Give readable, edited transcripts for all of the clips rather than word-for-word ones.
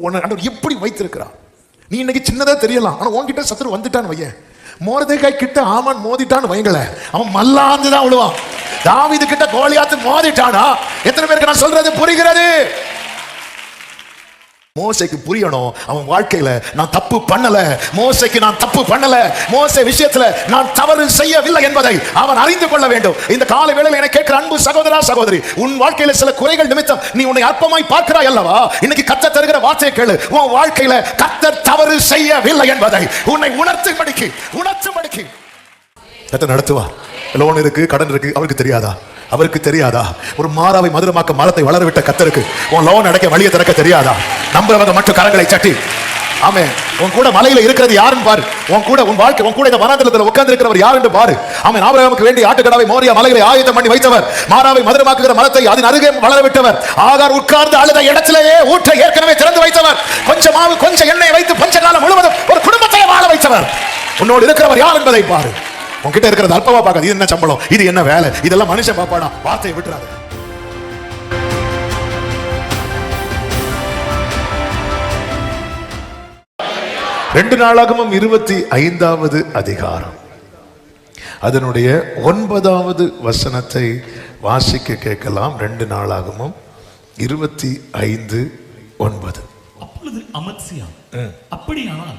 உன்னை ஆண்டவர் எப்படி வைத்திருக்கிறார். நீ இன்னைக்கு சின்னதா தெரியலாம், ஆனா உன்கிட்ட சத்துரு வந்துட்டான்னு வையேன். மோர்தேகாய் கிட்ட ஆமான் மோதிட்டான்னு வைங்கள, அவன் மல்லாந்துதான் விழுவான். தாவீது கிட்ட கோலியாத்து மோதிட்டானா? எத்தனை பேருக்கு நான் சொல்றது புரிகிறது? மோசேக்கு புரியணும், அவன் வாழ்க்கையில நான் தப்பு பண்ணல, மோசேக்கு நான் தப்பு பண்ணல, மோசே விஷயத்துல நான் தவறு செய்யவில்லை என்பதை அவன் அறிந்து கொள்ள வேண்டும். இந்த காலை வேளையில எனக்கு கேட்கிற அன்பு சகோதரா சகோதரி, உன் வாழ்க்கையில சில குறைகள் நிமித்தம் நீ உன்னை அற்பமாய் பார்க்கிறாய் அல்லவா? இன்னைக்கு கர்த்தர் தருகிற வார்த்தையை கேளு. உன் வாழ்க்கையில கர்த்தர் தவறு செய்யவில்லை என்பதை உன்னை உணர்த்தும்படிக்கு கர்த்தர் நடத்துவார். லோன் இருக்கு, கடன் இருக்கு, அவருக்கு தெரியாதா? அவருக்கு தெரியாதா? ஒரு மாறாவை மதுரமாக்க மரத்தை வளர விட்ட கர்த்தருக்கு உன் லோன் அடைக்க வழியை திறக்க தெரியாதா? நம்புறவங்க மட்டும் கரங்களை சட்டி ஆமென். உன் கூட மலையில இருக்கிறது யாருன்னு பாரு. உன் கூட உன் வாழ்க்கை, உன் கூட இந்த வனாந்தரத்துல உட்கார்ந்து இருக்கிறவர் யாருன்னு பாரு. ஆமென். ஆபிரகாமுக்கு வேண்டிய ஆட்டுக்கடாவை மோரியா மலைகளை ஆயத்தம் பண்ணி வைத்தவர், மாறாவை மதுரமாக்குகிற மரத்தை அதன் அருகே வளர விட்டவர், ஆகார் உட்கார்ந்து அழுத இடத்திலேயே ஊற்றை ஏற்கனவே திறந்து வைத்தவர், கொஞ்சம் மாவு கொஞ்சம் எண்ணெய் வைத்து பஞ்ச காலம் முழுவதும் ஒரு குடும்பத்தை வாழ வைத்தவர். உன்னோடு இருக்கிறவர் யார் என்பதை பாரு. உன்கிட்ட இருக்கிறது அல்பமா பார்க்காது. இது என்ன சம்பளம், இது என்ன வேலை, இதெல்லாம் மனுஷன் பாப்பாடா. வார்த்தையை விட்டுறாது. 2 நாளாகமம் 25வது அதிகாரம் அதனுடைய 9வது வசனத்தை வாசிக்க கேட்கலாம். 2 நாளாகமம் 25:9. அப்பொழுது அமத்சியா, அப்படியானால்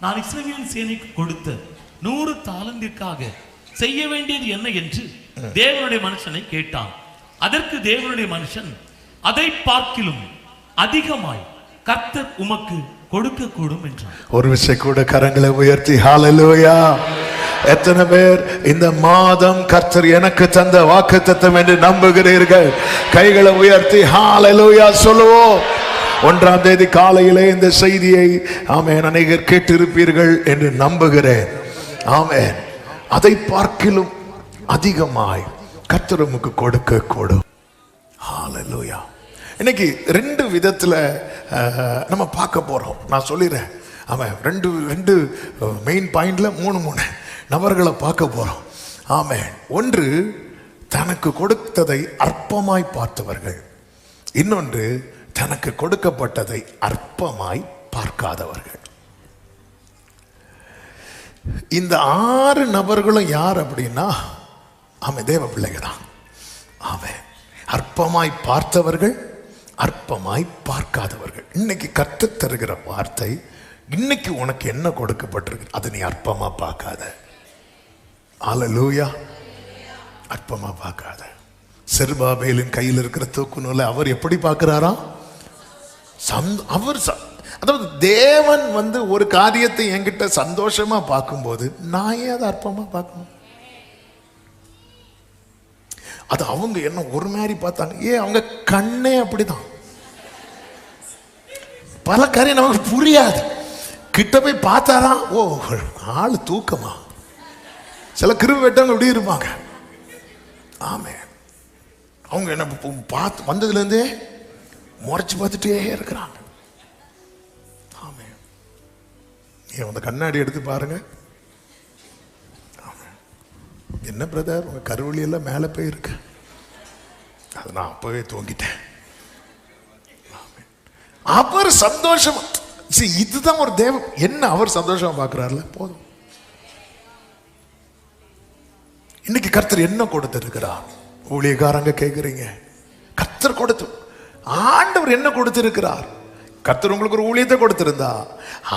நான் இஸ்ரவேலின் சேனைக்கு கொடுத்த 100 தாலந்திற்காக செய்ய வேண்டியது என்ன என்று தேவனுடைய மனுஷனை கேட்டான். அதற்கு தேவனுடைய மனுஷன், அதை பார்க்கிலும் அதிகமாய் கர்த்தர் உமக்கு கொடுக்க கூடும் என்றான். ஒரு விஷயம் கூட கரங்களை உயர்த்தி ஹல்லேலூயா. எத்தனை பேர் இந்த மாதம் கர்த்தர் எனக்கு தந்த வாக்குத்தத்தம் என்று நம்புகிறீர்கள்? கைகளை உயர்த்தி ஹல்லேலூயா சொல்லுவோம். 1ஆம் தேதி காலையிலே இந்த செய்தியை ஆமென் அநேகர் கேட்டிருப்பீர்கள் என்று நம்புகிறேன். ஆமென். அதை பார்க்கிலும் அதிகமாய் கர்த்தர் உமக்கு கொடுக்க கூடும். ஹல்லேலூயா. இன்னைக்கு 2 விதத்துல நம்ம பார்க்க போறோம். நான் சொல்லிடுறேன். ஆமாம், 2 மெயின் பாயிண்ட்ல 3 நபர்களை பார்க்க போறோம். ஆமென். ஒன்று, தனக்கு கொடுத்ததை அற்பமாய் பார்த்தவர்கள். இன்னொன்று, தனக்கு கொடுக்கப்பட்டதை அற்பமாய் பார்க்காதவர்கள். இந்த 6 நபர்களும் யார் அப்படின்னா, ஆமாம், தேவ பிள்ளைகள் தான். ஆமாம், அற்பமாய் பார்த்தவர்கள், அற்பமாய் பார்க்காதவர்கள். இன்னைக்கு கர்த்தர் தருகிற வார்த்தை, இன்னைக்கு உனக்கு என்ன கொடுக்கப்பட்டிருக்கு அதை நீ அற்பமா பார்க்காத. ஹல்லேலூயா. அற்பமா பார்க்காத. செருபாபேலின் கையில் இருக்கிற தூக்கு நூலை அவர் எப்படி பார்க்கிறாரா? அவர் அதாவது தேவன் ஒரு காரியத்தை என்கிட்ட சந்தோஷமா பார்க்கும்போது நான் ஏன் அதை அற்பமா பார்க்கணும்? அது அவங்க என்ன ஒரு மாதிரி பார்த்தாங்க. அவங்க கண்ணே அப்படிதான். பல காரியம் நமக்கு புரியாது. கிட்ட போய் பார்த்தாரா, ஓ ஆளு தூக்கமா. சில கிருபை வெட்டவங்க இப்படி இருப்பாங்க. ஆமே, அவங்க என்ன பார்த்து வந்ததுல இருந்தே முறைச்சு பார்த்துட்டே இருக்கிறாங்க. ஆமே, நீ அந்த கண்ணாடி எடுத்து பாருங்க. என்ன பிரதர், உங்க கருவழி எல்லாம் மேலே போயிருக்கு. அது நான் அப்பவே தூங்கிட்டேன். அவர் சந்தோஷம். இதுதான் ஒரு தேவன். என்ன அவர் சந்தோஷமா பார்க்கிறார்ல, போதும். இன்னைக்கு கர்த்தர் என்ன கொடுத்திருக்கிறார்? ஊழியக்காரங்க கேட்குறீங்க, கர்த்தர் கொடுத்து ஆண்டவர் என்ன கொடுத்திருக்கிறார்? கர்த்தர் உங்களுக்கு ஒரு ஊழியத்தை கொடுத்திருந்தா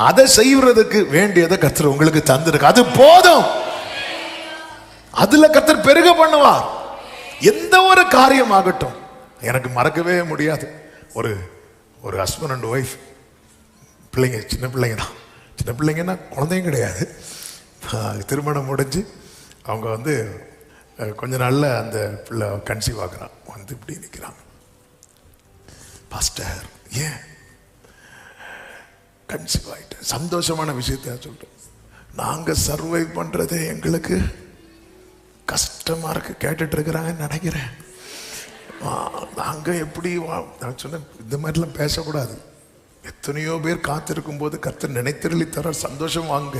அதை செய்வதற்கு வேண்டியதை கர்த்தர் உங்களுக்கு தந்திருக்கு. அது போதும். அதுல கர்த்தர் பெருக பண்ணுவார். எந்த ஒரு காரியம் ஆகட்டும். எனக்கு மறக்கவே முடியாது, ஒரு ஹஸ்பண்ட் அண்ட் ஒய்ஃப், பிள்ளைங்க, சின்ன பிள்ளைங்க தான். சின்ன பிள்ளைங்கன்னா குழந்தையும் கிடையாது. திருமணம் முடிஞ்சு அவங்க கொஞ்ச நாள்ல அந்த பிள்ளை கன்சீவ் ஆகுறான். இப்படி நிற்கிறாங்க. பாஸ்டர், ஏன் கன்சீவ் ஆயிட்டு? சந்தோஷமான விஷயத்த சொல்றோம். நாங்க சர்வை பண்றதே எங்களுக்கு கஷ்டமா இருக்கு. கேட்டுட்டு இருக்கிறாங்கன்னு நினைக்கிறேன். நாங்க எப்படி நான் சொன்னேன், இந்த மாதிரிலாம் பேசக்கூடாது. எத்தனையோ பேர் காத்திருக்கும் போது கர்த்தர் நினைத்திரளி தர சந்தோஷம் வாங்க.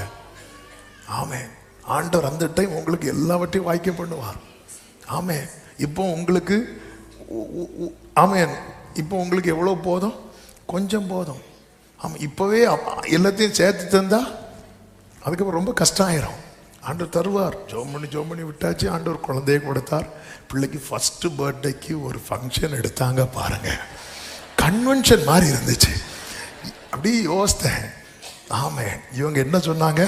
ஆமென். ஆண்டவர் அந்த டைம் உங்களுக்கு எல்லாவற்றையும் வாய்க்க பண்ணுவார். ஆமென். இப்போ உங்களுக்கு ஆமென், இப்போ உங்களுக்கு எவ்வளோ போதும்? கொஞ்சம் போதும். ஆமாம், இப்போவே எல்லாத்தையும் சேர்த்து தந்தா அதுக்கப்புறம் ரொம்ப கஷ்டம் ஆயிரும். ஆண்டவர் தருவார். ஜோம் பண்ணி விட்டாச்சு. ஆண்டவர் குழந்தைய கொடுத்தார். பிள்ளைக்கு ஃபர்ஸ்ட் பர்த்டேக்கு ஒரு ஃபங்க்ஷன் எடுத்தாங்க பாருங்க. கன்வென்ஷன் மாதிரி இருந்துச்சு. அப்படி யோசித்தேன். ஆமே, இவங்க என்ன சொன்னாங்க?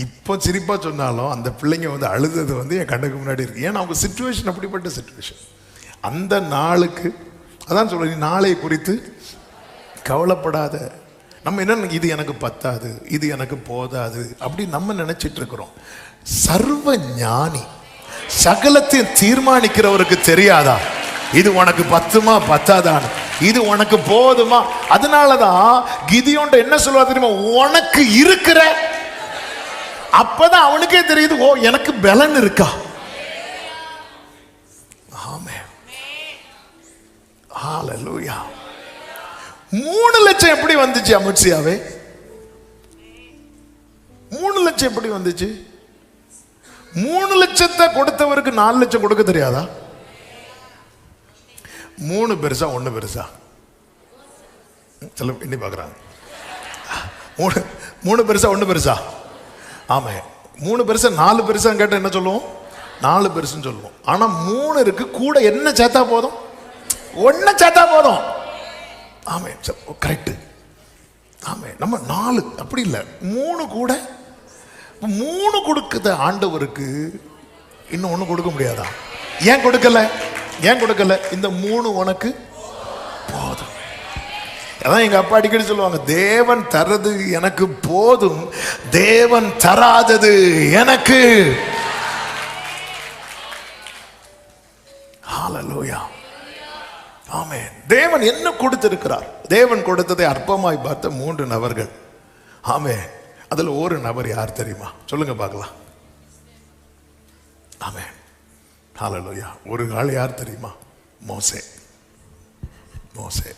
இப்போ சிரிப்பா சொன்னாலும் அந்த பிள்ளைங்க வந்து அழுதது வந்து என் கண்ணுக்கு முன்னாடி இருக்கு. ஏன்னா அவங்க சிச்சுவேஷன் அப்படிப்பட்ட சிச்சுவேஷன். அந்த நாளுக்கு அதான் சொல்றேன், நீ நாளை குறித்து கவலைப்படாத. நம்ம என்ன, இது எனக்கு பத்தாது, இது எனக்கு போதாது அப்படி நம்ம நினைச்சிட்டு இருக்கிறோம். சர்வ ஞானி சகலத்தையும் தீர்மானிக்கிறவருக்கு தெரியாதா இது உனக்கு பத்துமா பத்தாதான்னு, இது உனக்கு போதுமா? அதனாலதான் கிதியோன்ட்ட என்ன சொல்லுவா தெரியுமா? உனக்கு இருக்கிற, அப்பதான் அவனுக்கே தெரியுது, ஓ எனக்கு பலன் இருக்கா. ஆமென், ஹல்லேலூயா. 3 லட்சம் எப்படி வந்துச்சு அமர்சியாவே? 3 லட்சம் எப்படி வந்துச்சு? 3 லட்சத்தை கொடுத்தவருக்கு 4 லட்சம் கொடுக்க தெரியாதா? 3 பெருசா 1 பெருசா? சில எண்ணி பார்க்குறாங்க. 3 பெருசா 1 பெருசா? ஆமா, 3 பெருசா 4 பெருசா கேட்டால் என்ன சொல்லுவோம்? 4 பெருசுன்னு சொல்லுவோம். ஆனா 3 இருக்கு, கூட என்ன சேர்த்தா போதும்? 1 சேர்த்தா போதும். ஆமே, கரெக்ட். ஆமே, நம்ம 4 அப்படி இல்லை, 3 கூட. 3 கொடுக்குத ஆண்டவருக்கு இன்னும் 1 கொடுக்க முடியாதா? ஏன் கொடுக்கல? ஏன் கொடுக்கல? இந்த 3 உனக்கு போதும். அதான் எங்க அப்பா அடிக்கடி சொல்லுவாங்க, தேவன் தரது எனக்கு போதும், தேவன் தராதது எனக்கு. ஹல்லேலூயா. ஆமென். தேவன் என்ன கொடுத்திருக்கிறார்? தேவன் கொடுத்ததை அற்பமாய் பார்த்த 3 நபர்கள். ஆமென். அதுல ஒரு நபர் யார் தெரியுமா? சொல்லுங்க பார்க்கலாம். ஆமென், ஹல்லேலூயா. ஒரு ஆள் யார் தெரியுமா? மோசே. மோசே.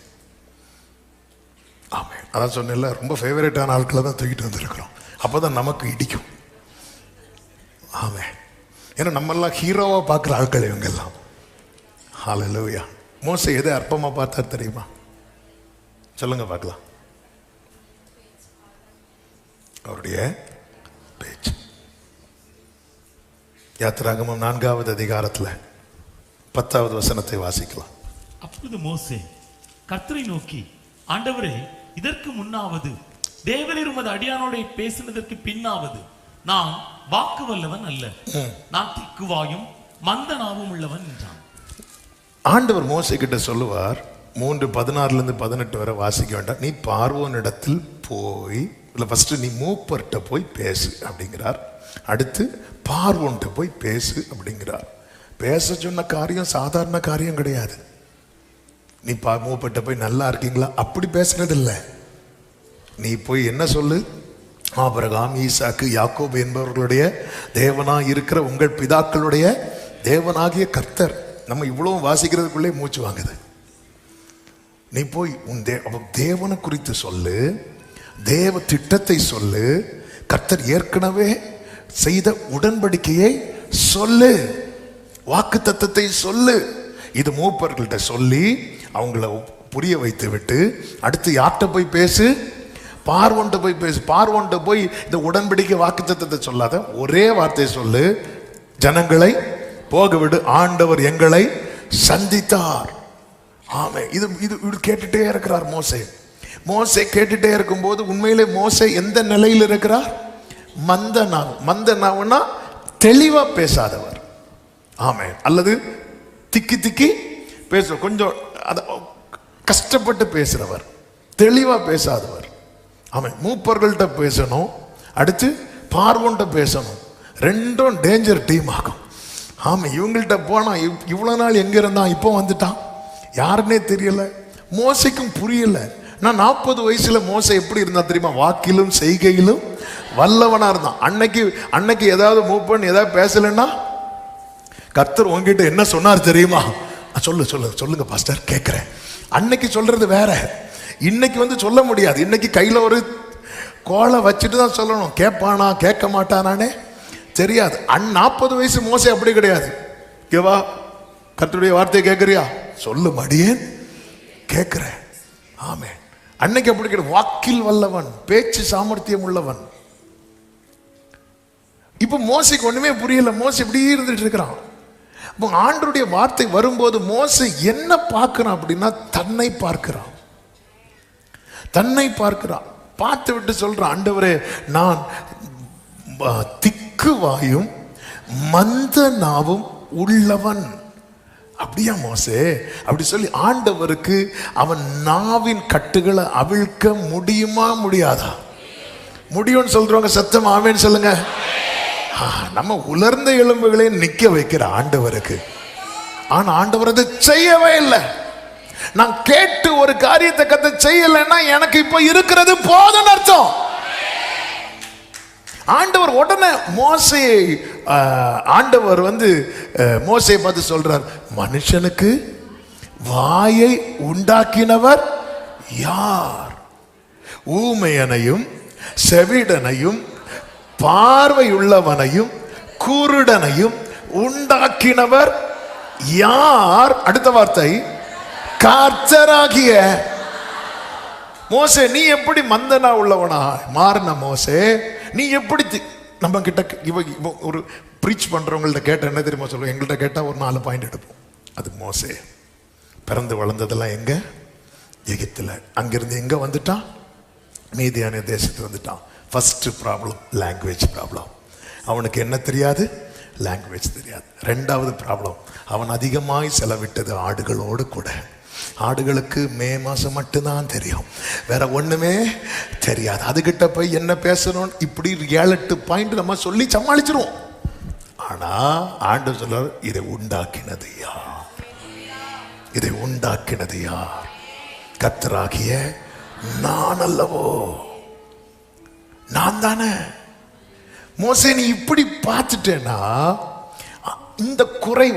ஆமென். அதான் சொன்னேன்ல, ரொம்ப ஃபேவரட்டான ஆட்களை தான் தூக்கிட்டு வந்திருக்கிறோம். அப்போதான் நமக்கு இடிக்கும். ஆமென். ஏன்னா நம்மெல்லாம் ஹீரோவா பார்க்குற ஆட்கள் இவங்க எல்லாம். ஹல்லேலூயா. மோசே எதை அற்பமா பார்த்தார் தெரியுமா? சொல்லுங்க பார்க்கலாம். அவருடைய பேச்சு. யாத்திராகமம் 4வது அதிகாரத்தில் 10வது வசனத்தை வாசிக்கலாம். அப்பொழுது மோசே கர்த்தரை நோக்கி, ஆண்டவரே, இதற்கு முன்னாவது தேவரீர் உமது அடியானோட பேசினதற்கு பின்னாவது நான் வாக்கு வல்லவன் அல்ல, நான் திக்குவாயும் மந்த நாவும் உள்ளவன் என்றான். ஆண்டவர் மோசே கிட்ட சொல்லுவார், 3:16-18 வரை வாசிக்க வேண்டாம். நீ பார்வோனிடத்தில் போய், இல்லை ஃபர்ஸ்ட் நீ மூப்பர்கிட்ட போய் பேசு அப்படிங்கிறார். அடுத்து பார்வோன்கிட்ட போய் பேசு அப்படிங்கிறார். பேச சொன்ன காரியம் சாதாரண காரியம் கிடையாது. நீ மூப்பர்கிட்ட போய் நல்லா இருக்கீங்களா அப்படி பேசுறது இல்லை. நீ போய் என்ன சொல்லு? ஆபிரகாம், ஈசாக்கு, யாக்கோபு என்பவர்களுடைய தேவனாக இருக்கிற உங்கள் பிதாக்களுடைய தேவனாகிய கர்த்தர். நம்ம இவ்வளவு வாசிக்கிறதுக்குள்ளே மூச்சு வாங்குது. நீ போய் உன் தேவனை குறித்து சொல்லு, தேவ திட்டத்தை சொல்லு, கர்த்தர் ஏற்கனவே செய்த உடன்படிக்கையை சொல்லு, வாக்கு தத்தத்தை சொல்லு. இது மூப்பர்கள்ட்ட சொல்லி அவங்கள புரிய வைத்து விட்டு அடுத்து யார்கிட்ட போய் பேசு? பார்வோன்ட்ட போய் பேசு. பார்வோன்ட்ட போய் இந்த உடன்படிக்கை வாக்கு தத்தத்தை சொல்லாத, ஒரே வார்த்தை சொல்லு, ஜனங்களை போக விடு, ஆண்டவர் எங்களை சந்தித்தார். ஆமே, இது இது கேட்டுட்டே இருக்கிறார் மோசே. மோசே கேட்டுட்டே இருக்கும்போது உண்மையிலே மோசே எந்த நிலையில் இருக்கிறார்? மந்த நாவு. மந்த நாவுன்னா தெளிவா பேசாதவர். ஆமே, அல்லது திக்கி திக்கி பேச, கொஞ்சம் கஷ்டப்பட்டு பேசுறவர், தெளிவா பேசாதவர். ஆமே, மூப்பர்கள்ட்ட பேசணும், அடுத்து பார்வோன்ட்ட பேசணும். ரெண்டும் டேஞ்சர் டீம் ஆகும். ஆமா, இவங்கள்ட்ட போனா இவ்வளவு நாள் எங்க இருந்தான், இப்போ வந்துட்டான், யாருன்னே தெரியல. மோசைக்கும் புரியல. நான் 40 வயசுல மோசை எப்படி இருந்தா தெரியுமா? வாக்கிலும் செய்கையிலும் வல்லவனா இருந்தான். அன்னைக்கு ஏதாவது மூவ் பண்ணி ஏதாவது பேசலன்னா கர்த்தர் உங்ககிட்ட என்ன சொன்னார் தெரியுமா? சொல்லுங்க பாஸ்டர் கேட்கிறேன். அன்னைக்கு சொல்றது வேற, இன்னைக்கு வந்து சொல்ல முடியாது. இன்னைக்கு கையில ஒரு கோலை வச்சுட்டு தான் சொல்லணும். கேட்பானா கேட்க மாட்டானே தெரியாது. 40 வயசு மோசே அப்படி கிடையாது. கேவா, கர்த்தருடைய வார்த்தையை கேட்கறியா? சொல்லு மடியேன் கேட்கிறேன். ஆமே, அன்னைக்கு அப்படி கிடையாது. வாக்கில் வல்லவன், பேச்சு சாமர்த்தியம் உள்ளவன். இப்ப மோசைக்கு ஒண்ணுமே புரியல. மோசை இப்படி இருந்துட்டு இருக்கிறான். அப்போ ஆண்டவருடைய வார்த்தை வரும்போது மோசை என்ன பார்க்கிறான் அப்படின்னா, தன்னை பார்க்கிறான். தன்னை பார்க்கிறான். பார்த்து விட்டு சொல்றான், ஆண்டவரே நான் திக்கு வாயும் மந்த நாவும் உள்ளவன். அப்படியா மோசே? அப்படி சொல்லி ஆண்டவருக்கு அவன் நாவின் கட்டுகளை அவிழ்க்க முடியுமா முடியாதா? முடியும்னு சொல்றவங்க சத்தம் ஆமேன்னு சொல்லுங்க. நம்ம உலர்ந்த எலும்புகளை நிக்க வைக்கிற ஆண்டவருக்கு. ஆனா ஆண்டவர் அதை செய்யவே இல்லை. நான் கேட்டு ஒரு காரியத்தை கத்த செய்யலைன்னா எனக்கு இப்ப இருக்கிறது போதும்னு அர்த்தம். ஆண்டவர் உடனே மோசையை ஆண்டவர் மோசையை பார்த்து சொல்றார், மனுஷனுக்கு வாயை உண்டாக்கினவர் யார்? ஊமையனையும் செவிடனையும் பார்வையுள்ளவனையும் குருடனையும் உண்டாக்கினவர் யார்? அடுத்த வார்த்தை, கர்த்தராகிய. மோசே நீ எப்படி மந்தனா உள்ளவனா மாறின? மோசே நீ எப்படி நம்ம கிட்ட ஒரு ப்ரீச் பண்றவங்கள்ட்ட கேட்ட என்ன தெரியுமா சொல்லுவோம்? எங்கள்கிட்ட கேட்டா ஒரு 4 பாயிண்ட் எடுப்போம். அது மோசே பிறந்து வளர்ந்ததெல்லாம் எங்க? எகிப்துல. அங்கிருந்து எங்க வந்துட்டான்? மீதியான தேசத்துக்கு வந்துட்டான். First problem language problem. அவனுக்கு என்ன தெரியாது? லாங்குவேஜ் தெரியாது. ரெண்டாவது ப்ராப்ளம், அவன் அதிகமாய் செலவிட்டது ஆடுகளோடு கூட. ஆடுகளுக்கு மே மாசம் மட்டும்தான் தெரியும், வேற ஒண்ணுமே தெரியாது. அதுகிட்ட போய் என்ன பேசணும் இப்படி 7-8 பாயிண்ட் நம்ம சொல்லி சமாளிச்சிருவோம். ஆனா ஆண்டவர் சொல்றார், இதை உண்டாக்கினது யார்? இதை உண்டாக்கினது யார்? கர்த்தராகிய நான் அல்லவோ? நான் தானே. மோசே நீ இப்படி பார்த்துட்டேன்னா இந்த குறை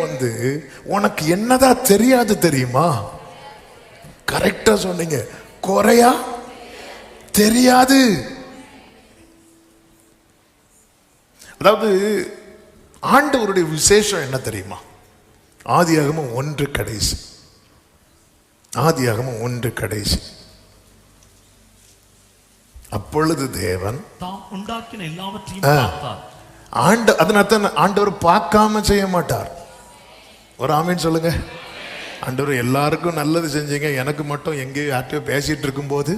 உனக்கு என்னதான் தெரியாது தெரியுமா? கரெக்டா சொன்னீங்க. குறையா தெரியாது. அதாவது ஆண்டவருடைய விசேஷம் என்ன தெரியுமா? ஆதியாகமம் 1 கடைசி. ஆதியாகமம் 1 கடைசி. அப்பொழுது தேவன் தாம் உண்டாக்கின எல்லாவற்றையும் பார்த்தார். அதனால ஆண்டவர் பார்க்காம செய்ய மாட்டார். ஒரு ஆமீன் சொல்லுங்க. ஆண்டவர் எல்லாருக்கும் நல்லது செஞ்சீங்க, எனக்கு மட்டும் எங்கேயோ யார்ட்டையோ பேசிட்டு இருக்கும் போது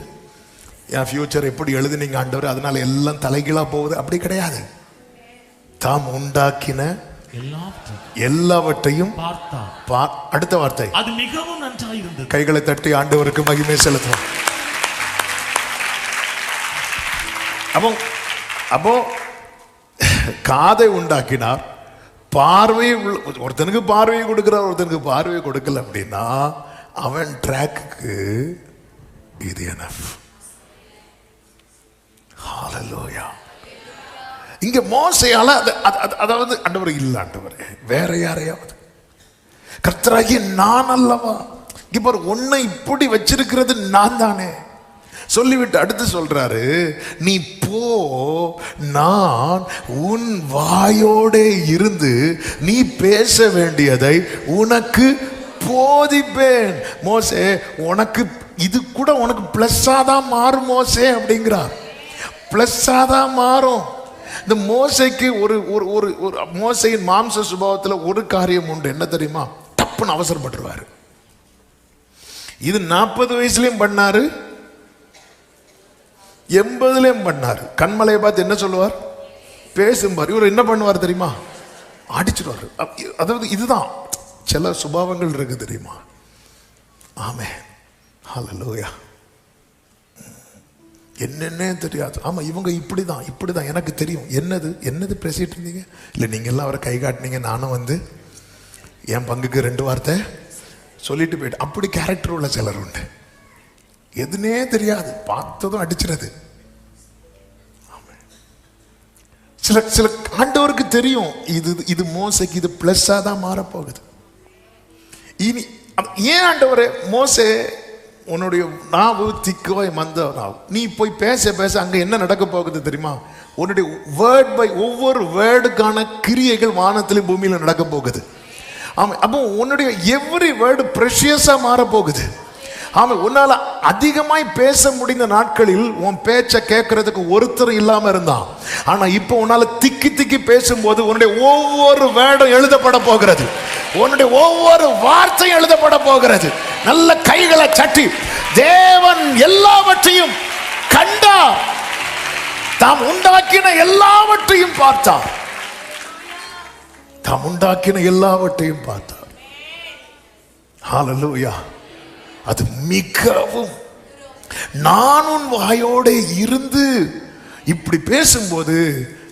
என் ஃபியூச்சர் எப்படி எழுதுனீங்க ஆண்டவர், அதனால எல்லாம் தலைகீழா போகுது, அப்படி கிடையாது. தாம் உண்டாக்கின எல்லாவற்றையும் பார்த்தார். அடுத்த வார்த்தை, அது மிகவும் நன்றாக இருந்தது. கைகளை தட்டி ஆண்டவருக்கு மகிமை செலுத்துவோம். அப்போ காதை உண்டாக்கினார், பார்வையை ஒருத்தனுக்கு பார்வையை கொடுக்கிறார், ஒருத்தனுக்கு பார்வையை கொடுக்கல அப்படின்னா அவன் ட்ராக்கு இது எனஃப். ஹல்லேலூயா. இங்க மோசையால அதாவது ஆண்டவர் இல்ல, ஆண்டவர் வேற யாரையாவது, கர்த்தராகிய நான் அல்லவா? இங்க பாரு, உன்னை இப்படி வச்சிருக்கிறது நான் தானே சொல்லிவிட்டு அடுத்து சொல்றாரு, நீ போ, நான் உன் வாயோட இருந்து நீ பேச வேண்டியதை உனக்கு போதிப்பேன். மோசே உனக்கு இது கூட உனக்கு பிளஸ்ஸா தான் மாறும் மோசே அப்படிங்கிறார். பிளஸ்ஸா தான் மாறும். இந்த மோசைக்கு ஒரு ஒரு மோசையின் மாம்ச சுபாவத்துல ஒரு காரியம் உண்டு, என்ன தெரியுமா? டப்புன்னு அவசரப்பட்டுருவாரு. இது 40 வயசுலயும் பண்ணாரு, 80லயும் பண்ணாரு. கண்மலையை பார்த்து என்ன சொல்லுவார்? பேசும்பார். இவர் என்ன பண்ணுவார் தெரியுமா? அடிச்சிடுவார். அதாவது இதுதான் சில சுபாவங்கள் இருக்கு தெரியுமா? ஆமென், ஹல்லேலூயா. என்னன்னே தெரியாது. ஆமா, இவங்க இப்படிதான் எனக்கு தெரியும். என்னது பேசிட்டு இருந்தீங்க? இல்லை நீங்க எல்லாம் அவரை கை காட்டினீங்க, நானும் என் பங்குக்கு 2 வார்த்தை சொல்லிட்டு போயிட்டு. அப்படி கேரக்டர் உள்ள சிலர் உண்டு. எதுனே தெரியாது, பார்த்ததும் அடிச்சிருது. சில ஆண்டவருக்கு தெரியும் இது மோசைக்கு இது பிளஸ்ஸா தான் மாறப்போகுது. இனி ஏன் ஆண்டவரே மோசே உன்னுடைய நாவு திக்கோ மந்த நாவு, நீ போய் பேச பேச அங்க என்ன நடக்க போகுது தெரியுமா? உன்னுடைய வேர்ட் பை ஒவ்வொரு வேர்டுக்கான கிரியைகள் வானத்திலும் பூமியில நடக்க போகுது. ஆமா, அப்போ உன்னுடைய எவ்ரி வேர்டு பிரஷியஸா மாற போகுது. ஆமா, உன்னால அதிகமாய் பேச முடிந்த நாட்களில் உன் பேச்ச கேட்கறதுக்கு ஒருத்தர் இல்லாம இருந்தான். ஆனா இப்போ உன்னால திக்கி திக்கி பேசும்போது உன்னுடைய ஒவ்வொரு வேர்டும் எழுதப்பட போகிறது, உன்னுடைய ஒவ்வொரு வார்த்தையும் எழுதப்பட போகிறது. நல்ல கைகளை சட்டி தேவன் எல்லாவற்றையும் கண்டார், தாம் உண்டாக்கின எல்லாவற்றையும் பார்த்தார், தாம் உண்டாக்கின எல்லாவற்றையும் பார்த்தார். ஹல்லேலூயா. அது மிகவும், நான் உன் வாயோட இருந்து இப்படி பேசும்போது,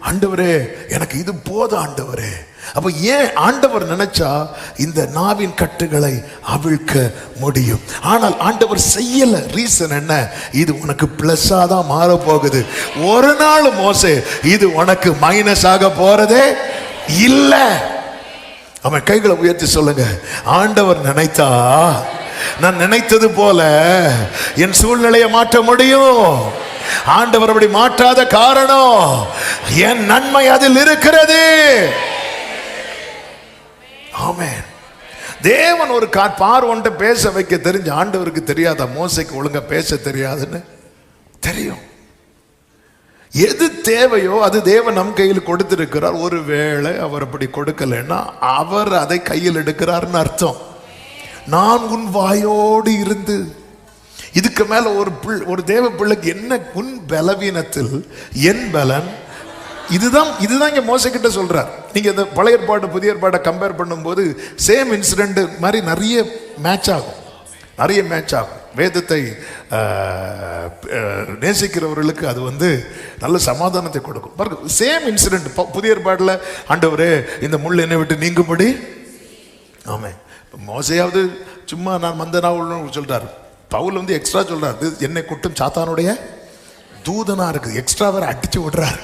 ஆண்டவரே எனக்கு இது போதும் ஆண்டவரே. அப்ப ஏன் ஆண்டவர் நினைச்சா இந்த நாவின் கட்டுகளை அவிழ்க்க முடியும். ஆனால் ஆண்டவர் செய்யல. ரீசன் என்ன? இது உனக்கு பிளஸ்ஸா தான் மாற போகுது. ஒரு நாள் மோசே இது உனக்கு மைனஸ் ஆக போறதே இல்ல. அவன் கைகளை உயர்த்தி சொல்லுங்க, ஆண்டவர் நினைத்தா நான் நினைத்தது போல என் சூழ்நிலையை மாற்ற முடியும். ஆண்டவர் அப்படி மாற்றாத காரணம் என் நன்மை அதில் இருக்கிறது. ஆமென். தேவன் ஒரு பார்வன்ட்ட பேச வைக்க தெரிஞ்ச ஆண்டவருக்கு தெரியாத மோசைக்கு ஒழுங்கா பேச தெரியாதுன்னு தெரியும். எது தேவையோ அது தேவன் நம் கையில் கொடுத்திருக்கிறார். ஒருவேளை அவர் அப்படி கொடுக்கலைன்னா அவர் அதை கையில் எடுக்கிறார்னு அர்த்தம். நான் உன் வாயோடு இருந்து, இதுக்கு மேல ஒரு தேவ பிள்ளைக்கு என்ன? உன் பலவீனத்தில் என் பலன். இதுதான் இங்க மோசே கிட்ட சொல்றார். நீங்க இந்த பழைய ஏற்பாடு புதிய ஏற்பாடை கம்பேர் பண்ணும்போது சேம் இன்சிடென்ட் மாதிரி நிறைய மேட்ச் ஆகும். வேதத்தை நேசிக்கிறவர்களுக்கு அது நல்ல சமாதானத்தை கொடுக்கும். பாருங்க, சேம் இன்சிடென்ட் புதிய ஏற்பாடுல ஆண்டவரே இந்த முள் என்னை விட்டு நீங்கும்படி. ஆமே, மோசையாவது சும்மா நான் மந்தனாவுன்னு சொல்றாரு. பவுல் எக்ஸ்ட்ரா சொல்றாரு, என்னை குட்டும் சாத்தானுடைய தூதனா இருக்கு. எக்ஸ்ட்ரா வேற அடிச்சு விடுறாரு.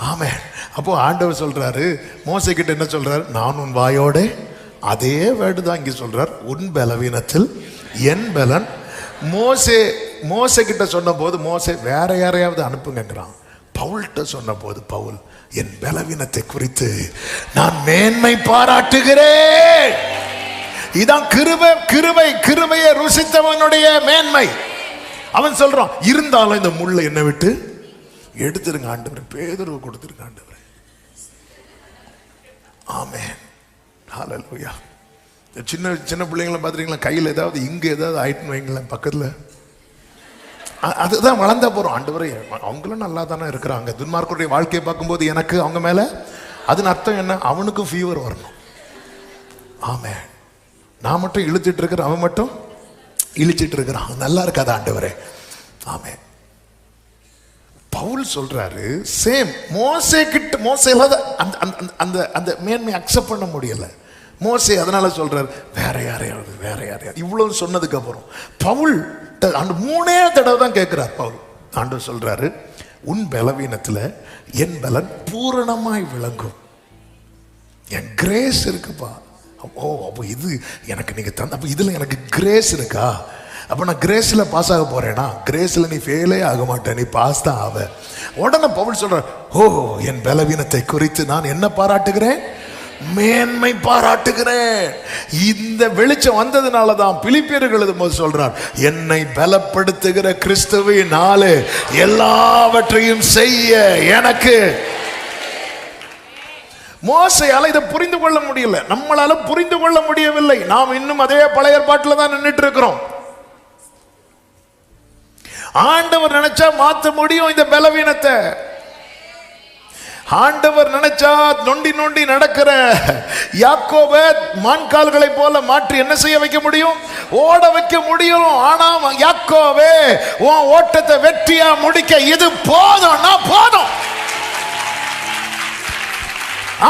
ஆமே, அப்போ ஆண்டவர் சொல்றாரு மோசை கிட்ட என்ன சொல்றாரு? நான் உன் வாயோட, அதே வேர்டு தான் இங்க சொல்றார், உன் பலவீனத்தில் என் பலன். மோசே கிட்ட சொன்ன போது மோசே வேற யாரையாவது அனுப்புங்கிறான். பவுல்கிட்ட சொன்ன போது பவுல் என் பலவீனத்தை குறித்து நான் மேன்மை பாராட்டுகிறேன். இதான் கிருபையை ருசித்தவனுடைய மேன்மை. அவன் சொல்றான், இருந்தாலும் இந்த முள்ளை என்னை விட்டு எடுத்துருங்க ஆண்டவரே, பேதுருவை கொடுத்துருங்க ஆண்டவரே. ஆமென். ஹல்லேலூயா. சின்ன சின்ன பிள்ளைங்களை பார்த்துருக்கீங்களா? கையில் ஏதாவது இங்கே ஏதாவது ஆயிட்டுன்னு வைங்களேன் பக்கத்தில், அதுதான் வளர்ந்தா போகிறோம். ஆண்டவரே அவங்களும் நல்லா தானே இருக்கிறாங்க. துன்மார்க்கருடைய வாழ்க்கையை பார்க்கும்போது எனக்கு அவங்க மேலே, அதுன்னு அர்த்தம் என்ன? அவனுக்கும் ஃபீவர் வரணும். ஆமென். நான் மட்டும் இழுத்துட்டு இருக்கிறேன், அவன் மட்டும் இழுச்சிட்டு இருக்கிறான். நல்லா இருக்காது ஆண்டவரே. ஆமென். பவுல் சொல்றாரு சேம் மோசே கிட்ட, மோசேல அந்த மேன்மை அக்செப்ட் பண்ண முடியல மோசே. அதனால சொல்றாரு வேற யாரையாவது இவ்வளவு சொன்னதுக்கு அப்புறம் பவுல் அந்த 3 தடவை தான் கேட்கிறார். பவுல் ஆண்டவர் சொல்றாரு, உன் பலவீனத்துல என் பலன் பூரணமாய் விளங்கும். என் கிரேஸ் இருக்குப்பா. ஓ, அப்போ இது எனக்கு நீங்க தந்த, அப்போ இதுல எனக்கு கிரேஸ் இருக்கா? அப்ப நான் கிரேஸ்ல பாஸ் ஆக போறேனா? கிரேஸ்ல நீ ஃபெயிலே ஆக மாட்டேன், நீ பாஸ் தான் ஆவ. உடனே பவுல் சொல்ற, ஓ என் பலவீனத்தை குறித்து நான் என்ன பாராட்டுகிறேன்? மேன்மை பாராட்டுகிறேன். இந்த வெளிச்சம் வந்ததுனால தான் பிலிப்பியர்கள் எழுதும்போது சொல்றார், என்னை பலப்படுத்துகிற கிறிஸ்துவினாலே எல்லாவற்றையும் செய்ய எனக்கு. மோசையால இதை புரிந்து கொள்ள முடியல, நம்மளால புரிந்து கொள்ள முடியவில்லை. நாம் இன்னும் அதே பழைய ஏற்பாட்டில் தான் நின்றுட்டு இருக்கிறோம். ஆண்டவர் நினைச்சா மாற்ற முடியும் இந்த பலவீனத்தை. ஆண்டவர் நினைச்சா நொண்டி நொண்டி நடக்கிற யாக்கோபை மான்கால்களை போல மாற்றி என்ன செய்ய வைக்க முடியும்? ஓட வைக்க முடியும். ஆனா யாக்கோபே, உன் ஓட்டத்தை வெற்றியா முடிக்க இது போதும்னா போதும்.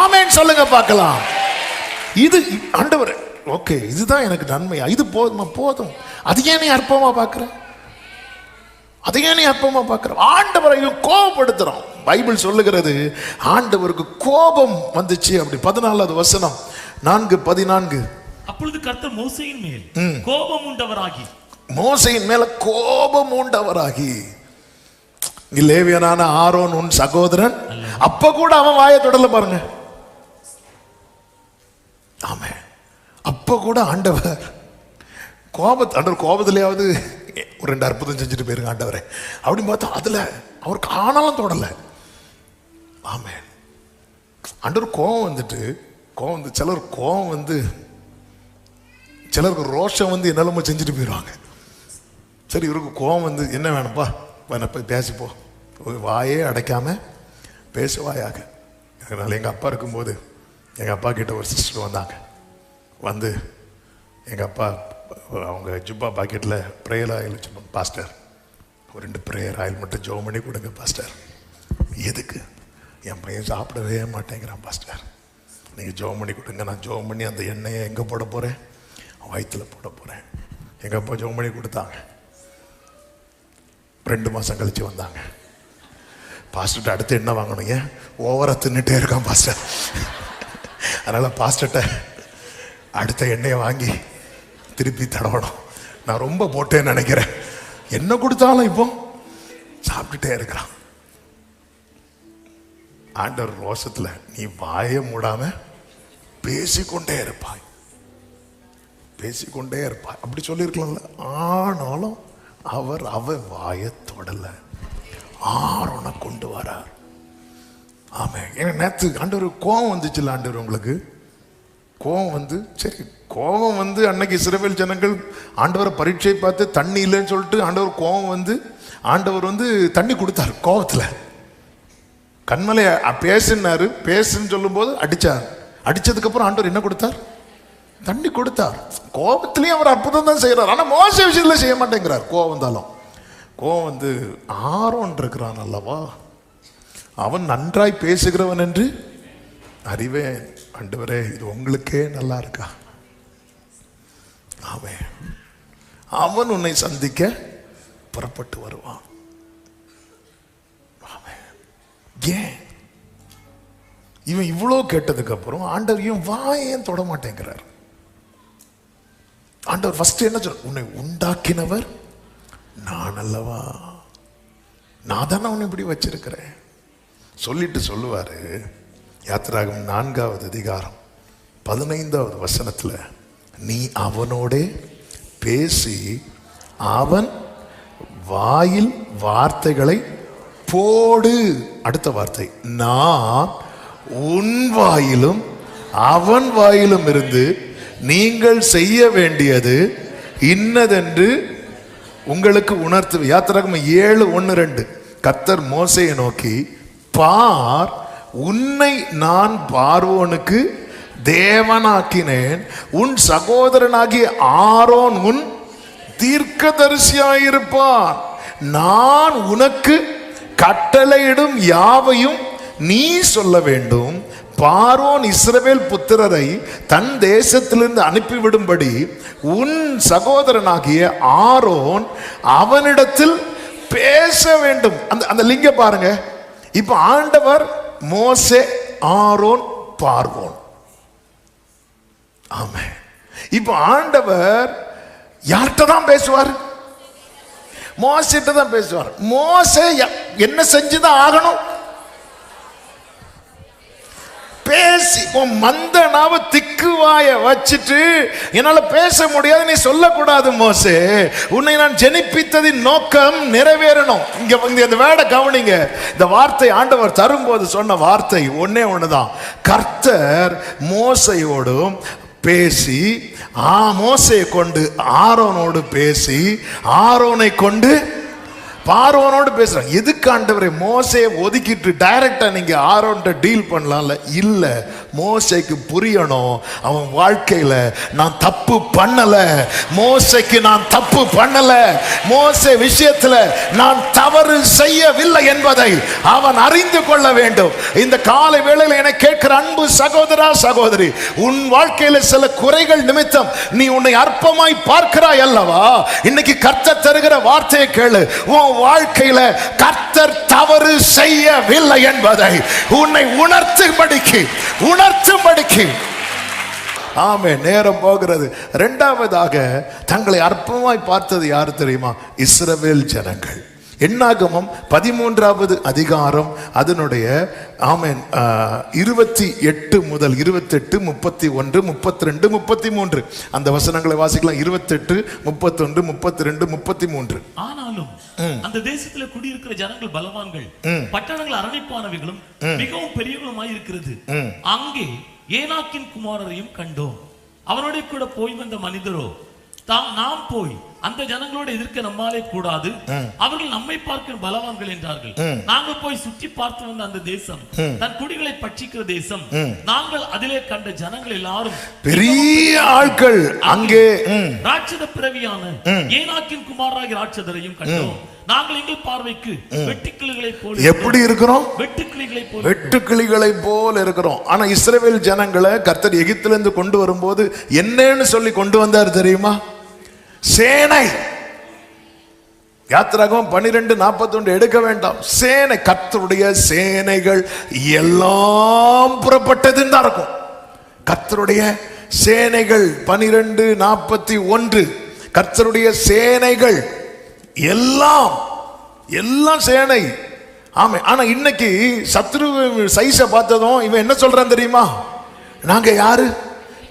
ஆமென் சொல்லுங்க பார்க்கலாம். இது ஆண்டவர், ஓகே இதுதான் எனக்கு நன்மையா, இது போதும். அது ஏன் நீ அற்பமா பார்க்கிற? அதையே நீ அற்பமா பார்க்கிற? ஆண்டவரை கோபப்படுத்துறோம். பைபிள் சொல்லுகிறது ஆண்டவருக்கு கோபம் வந்துச்சு. அப்படி 14வது வசனம் 4:14. அப்பொழுது கர்த்தர் மோசேயின் மேல் கோபம் உண்டவராகி, மோசேயின் மேல கோபம் உண்டவராகி, லேவியனான ஆரோன் உன் சகோதரன், அப்ப கூட அவன் வாயை தொடல பாருங்க. ஆமென். அப்ப கூட ஆண்டவர் ஆண்டவர் கோபத்திலேயாவது ஒரு 2 அற்புதம் செஞ்சுட்டு போயிருங்க ஆண்டவரே அப்படின்னு பார்த்தா அதுல அவர் காணாலும் தொடலை. ஆமென். ஆண்டவர் கோபம் வந்து சிலர் கோபம் வந்து சிலருக்கு ரோஷம் வந்து என்னெல்லாமோ செஞ்சுட்டு போயிடுவாங்க. சரி, இவருக்கு கோபம் வந்து என்ன வேணும்ப்பா, போய் பேசிப்போ, வாயே அடைக்காம பேசுவாயாக. அதனால் எங்கள் அப்பா இருக்கும்போது எங்கள் அப்பா கிட்ட ஒரு சிஸ்டர் வந்தாங்க. வந்து எங்கள் அப்பா அவங்க ஜுப்பா பாக்கெட்டில் ப்ரேயர் ஆயில் வச்சுப்போம். பாஸ்டர் ஒரு 2 ப்ரேயர் ஆயில் மட்டும் ஜோம் பண்ணி கொடுங்க பாஸ்டர். எதுக்கு? என் பையன் சாப்பிடவே மாட்டேங்கிறான் பாஸ்டர், நீங்கள் ஜோம் பண்ணி கொடுங்க. நான் ஜோம் பண்ணி அந்த எண்ணெயை எங்கே போட போகிறேன்? வயிற்றில் போட போகிறேன். எங்கள் அப்பா ஜோம் பண்ணி கொடுத்தாங்க. 2 மாதம் கழிச்சு வந்தாங்க. பாஸ்டர்கிட்ட அடுத்து என்ன வாங்கணுங்க? ஓவரா தின்னுட்டே இருக்கான் பாஸ்டர். அதனால் பாஸ்டர்கிட்ட அடுத்த எண்ணெயை வாங்கி திருப்பி தடவணும். நான் ரொம்ப போட்டேன்னு நினைக்கிறேன். என்ன கொடுத்தாலும் இப்போ சாப்பிட்டுட்டே இருக்கிறான். ஆண்டவர் ரோஷத்துல நீ வாயை மூடாம பேசிக்கொண்டே இருப்பாய், பேசிக்கொண்டே இருப்பாய் அப்படி சொல்லியிருக்கலாம்ல. ஆனாலும் அவ வாயை தொடல, ஆரோனை கொண்டு வரார். ஆமா, ஏன்னா நேற்று ஆண்டவர் கோபம் வந்துச்சுல்ல. ஆண்டவர் உங்களுக்கு கோபம் வந்து, சரி கோபம் வந்து அன்னைக்கு இஸ்ரவேல் ஜனங்கள் ஆண்டவரை பரீட்சை பார்த்து தண்ணி இல்லைன்னு சொல்லிட்டு ஆண்டவர் கோபம் வந்து ஆண்டவர் வந்து தண்ணி கொடுத்தார். கோபத்துல கண்மலையை பேசுனாரு. பேசுன்னு சொல்லும் போது அடிச்சார். அடிச்சதுக்கு அப்புறம் ஆண்டவர் என்ன கொடுத்தார்? தண்ணி கொடுத்தார். கோபத்திலையும் அவர் அற்புதம் தான் செய்யறார். ஆனா மோச விஷயத்துல செய்ய மாட்டேங்கிறார். கோபம் வந்தாலும் கோபம் வந்து ஆரோன் இருக்கிறான் அல்லவா, அவன் நன்றாய் பேசுகிறவன் என்று அறிவேன். ஆண்டவரே இது உங்களுக்கே நல்லா இருக்கா? அவன் உன்னை சந்திக்க புறப்பட்டு வருவான். ஏன் இவன் இவ்வளோ கேட்டதுக்கு அப்புறம் ஆண்டவர் இவன் வாயேன் தொட மாட்டேங்கிறார். ஆண்டவர் ஃபர்ஸ்ட் என்ன சொல்ற? உன்னை உண்டாக்கினவர் நான் அல்லவா, நான் தானே உன்னை இப்படி வச்சிருக்கிறேன் சொல்லிட்டு சொல்லுவாரு. யாத்திராகமம் 4வது அதிகாரம் 15வது வசனத்துல, நீ அவனோடே பேசி அவன் வாயில் வார்த்தைகளை போடு. அடுத்த வார்த்தை, நான் உன் வாயிலும் அவன் வாயிலும் இருந்து நீங்கள் செய்ய வேண்டியது இன்னதென்று உங்களுக்கு உணர்த்து. யாத்திராகமம் 7:1-2. கர்த்தர் மோசேயை நோக்கி, பார், உன்னை நான் பார்வோனுக்கு தேவனாக்கினேன், உன் சகோதரனாகிய ஆரோன் உன் தீர்க்கதரிசியாயிருப்பான், நான் உனக்கு கட்டளையிடும் யாவையும் நீ சொல்ல வேண்டும். பார்வோன் இஸ்ரவேல் புத்திரரை தன் தேசத்திலிருந்து அனுப்பிவிடும்படி உன் சகோதரனாகிய ஆரோன் அவனிடத்தில் பேச வேண்டும். அந்த லிங்க பாருங்க. இப்ப ஆண்டவர் மோசே, ஆரோன், பார்வோன். ஆமே. இப்ப ஆண்டவர் யார்கிட்ட தான் பேசுவார்? மோசேட்ட தான் பேசுவார். மோசே என்ன செஞ்சுதான் ஆகணும்? பேசி. மந்த நாவ திக்குவாய வச்சுட்டு என்னால பேச முடியாது நீ சொல்லக்கூடாது மோசே, உன்னை நான் ஜெனிப்பித்ததின் நோக்கம் நிறைவேறணும். இங்க இந்த வேர்டை கவனிங்க. இந்த வார்த்தை ஆண்டவர் தரும்போது சொன்ன வார்த்தை ஒன்னே ஒண்ணுதான். கர்த்தர் மோசையோடும் பேசி, மோசையை கொண்டு ஆரோனோடு பேசி, ஆரோனை கொண்டு பார்வோனோடு பேசுறாங்க. எதுக்கு ஆண்டவரே? மோசையை ஒதுக்கிட்டு டைரக்டா நீங்க ஆரோன்ட்ட டீல் பண்ணலாம்ல. இல்ல, மோசைக்கு புரியணும் அவன் வாழ்க்கையில நான் தப்பு பண்ணல, மோசைக்கு நான் தப்பு பண்ணல, மோசே விஷயத்துல நான் தவறு செய்யவில்லை என்பதை அவன் அறிந்து கொள்ள வேண்டும். இந்த காலை வேளையில என கேட்கிற அன்பு சகோதரா சகோதரி, உன் வாழ்க்கையில சில குறைகள் நிமித்தம் நீ உன்னை அற்பமாய் பார்க்கிறாய் அல்லவா? இன்னைக்கு கர்த்தர் தருகிற வார்த்தையை கேளு. உன் வாழ்க்கையில கர்த்தர் தவறு செய்யவில்லை என்பதை உன்னை உணர்த்தும்படிக்கு. ஆமே. நேரம் போகிறது. இரண்டாவதாக தங்களை அற்பமாய் பார்த்தது யாரு தெரியுமா? இஸ்ரவேல் ஜனங்கள். எண்ணாகமம் 13வது அதிகாரம் அதனுடைய 28 முதல் 28, 31, 32, 33 அந்த வசனங்களை வாசிக்கலாம். 28, 31, 32, 33. ஆனாலும் அந்த தேசத்துல குடியிருக்கிற ஜனங்கள் பலவான்கள், பட்டணங்கள் அரணிப்பானவைகளும் மிகவும் பெரியவர்களுமாய் இருக்கிறது. அங்கே ஏனாக்கின் குமாரரையும் கண்டோம். அவனோட கூட போய் வந்த மனிதரோ, நாம் போய் அந்த ஜனங்களோட எதிர்க்க நம்மாலே கூடாது, அவர்கள் நம்மை பார்க்கிற பலவான்கள் என்றார்கள். நாங்கள் போய் சுற்றி பார்த்து வந்த அந்த தேசம் தன் குடிகளை பட்சிக்கிற தேசம். நாங்கள் அதிலே கண்ட ஜனங்கள் எல்லாரும் பெரிய ஆட்கள். அங்கே ராட்சத பிறவியான ஏனாக்கின் குமாரராகிய ராட்சதரையும் கண்டோம். நாங்கள் எங்கள் பார்வைக்கு வெட்டுக்கிளிகளை போல எப்படி இருக்கிறோம்? வெட்டுக்கிளிகளை போல இருக்கிறோம். ஆனா இஸ்ரவேல் ஜனங்களை கர்த்தர் எகிப்திலிருந்து கொண்டு வரும்போது என்னன்னு சொல்லி கொண்டு வந்தார் தெரியுமா? சேனை. யாத்திராகமம் 12:41 எடுக்க வேண்டாம். சேனை, கர்த்தருடைய சேனைகள் எல்லாம் புறப்பட்டதுன்னு தான் இருக்கும். கர்த்தருடைய சேனைகள் 12:41 கர்த்தருடைய சேனைகள் எல்லாம் சேனை. ஆமா. ஆனா இன்னைக்கு சத்ரு சைஸ பார்த்ததும் இவன் என்ன சொல்றான் தெரியுமா? நாங்க யாரு?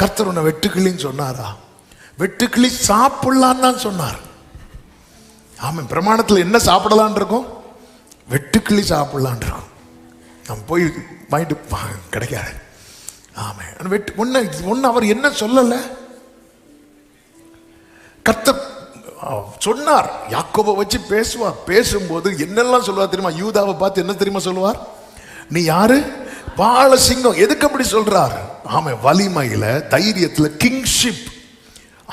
கர்த்தர் உன்னை வெட்டுக்கிளின்னு சொன்னாரா? வெட்டுக்கிளி சாப்பிடலான்னு தான் சொன்னார். ஆமா. பிரமாணத்தில் என்ன சாப்பிடலான் இருக்கும்? வெட்டுக்கிளி சாப்பிடலான் இருக்கும். நம்ம போய் வாங்கிட்டு கிடைக்காது. ஆமா. ஒன்னு அவர் என்ன சொல்லல, கர்த்தர் சொன்னார். யாக்கோபை வச்சு பேசுவார். பேசும்போது என்னெல்லாம் சொல்லுவார் தெரியுமா? யூதாவை பார்த்து என்ன தெரியுமா சொல்லுவார்? நீ யாரு? பாலசிங்கம். எதுக்கு அப்படி சொல்றார்? ஆமா. வலிமையில, தைரியத்துல, கிங்ஷிப்,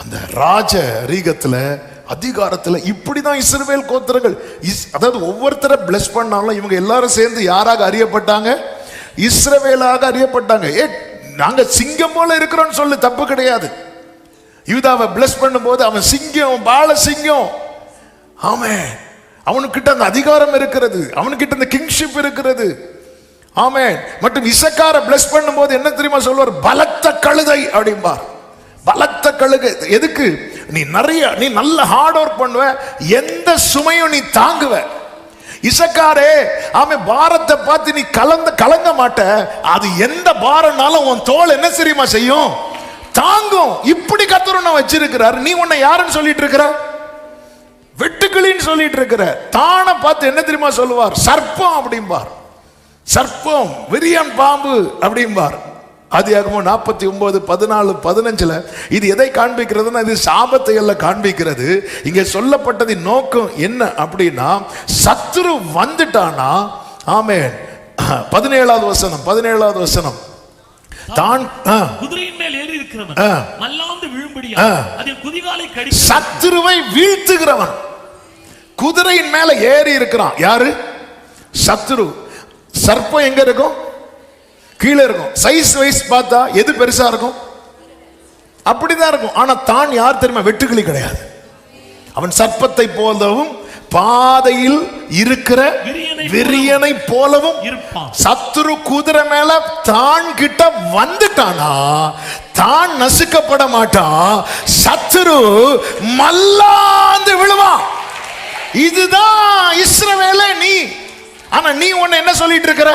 அந்த ராஜ ரீகத்துல, அதிகாரத்துல. இப்படிதான் இஸ்ரவேல் கோத்திரங்கள். அதாவது ஒவ்வொருத்தரை பிளஸ் பண்ணாலும் இவங்க எல்லாரும் சேர்ந்து யாராக அறியப்பட்டாங்க? இஸ்ரவேலாக அறியப்பட்டாங்க. நாங்க சிங்கம் போல இருக்கிறோம்னு சொல்லு, தப்பு கிடையாது. யூதாவை பிளஸ் பண்ணும்போது அவன் சிங்கம், பாலசிங்கம். ஆமென். அவனுக்கிட்ட அந்த அதிகாரம் இருக்கிறது, அவனுக்கிட்ட அந்த கிங்ஷிப் இருக்கிறது. ஆமென். மற்றும் இசக்கார பிளஸ் பண்ணும்போது என்ன தெரியுமா சொல்வார்? பலத்த கழுதை அப்படிம்பார். பலத்த கழுதை. எதுக்கு? நீ நல்ல ஹார்ட் ஒர்க் பண்ணுவ, எந்த சுமையும் நீ தாங்குவ. இசக்காரே, ஆமே, பாரத்தை பார்த்து நீ கலங்க மாட்ட. அது எந்த பாரம்னாலும் உன் தோல் என்ன தெரியுமா செய்யும்? தாங்கும். இப்படி கர்த்தர் உன்னை வச்சிருக்கிறார். நீ உன்னை யாருன்னு சொல்லிட்டு இருக்கிற? வெட்டுக்கிளின்னு சொல்லிட்டு இருக்கிற. தானை பார்த்து என்ன தெரியுமா சொல்லுவார்? சர்ப்பம் அப்படிம்பார். சர்ப்பம், விரியன் பாம்பு அப்படிம்பார். ஆதியாகமம் 49:14-15 இது எதை காண்பிக்கிறதுனா, இது சாபத்தை எல்லாம் காண்பிக்கிறது. இங்க சொல்லப்பட்டதின் நோக்கம் என்ன அப்படின்னா, சத்துரு வந்துட்டானா, ஆமென், 17வது வசனம் தான் குதிரையின் மேல் ஏறி இருக்கிறவன் மல்லாந்து விழும்படியா அதின் குதிகாலை கடி. சத்துருவை வீழ்த்துகிறவன் குதிரையின் மேல ஏறி இருக்கிறான். யாரு? சத்துரு. சர்ப்பம் எங்க இருக்கும்? கீழே இருக்கும். சைஸ் வைஸ் பார்த்தா எது பெருசா இருக்கும்? அப்படிதான் இருக்கும். ஆனா தான் யார் தெரியுமா? வெட்டுக்கிளி கிடையாது. அவன் சர்ப்பத்தை போலவும் பாதையில் இருக்கிற விரியனை போலவும் இருப்பான். சத்துரு குதிரை மேல தான் கிட்ட வந்துட்டானா, தான் நசுக்கப்பட மாட்டான். சத்துரு மல்லாந்து விழுவான். இதுதான் இஸ்ரவேலே நீ. ஆனா நீ உன்னை என்ன சொல்லிட்டு இருக்கிற?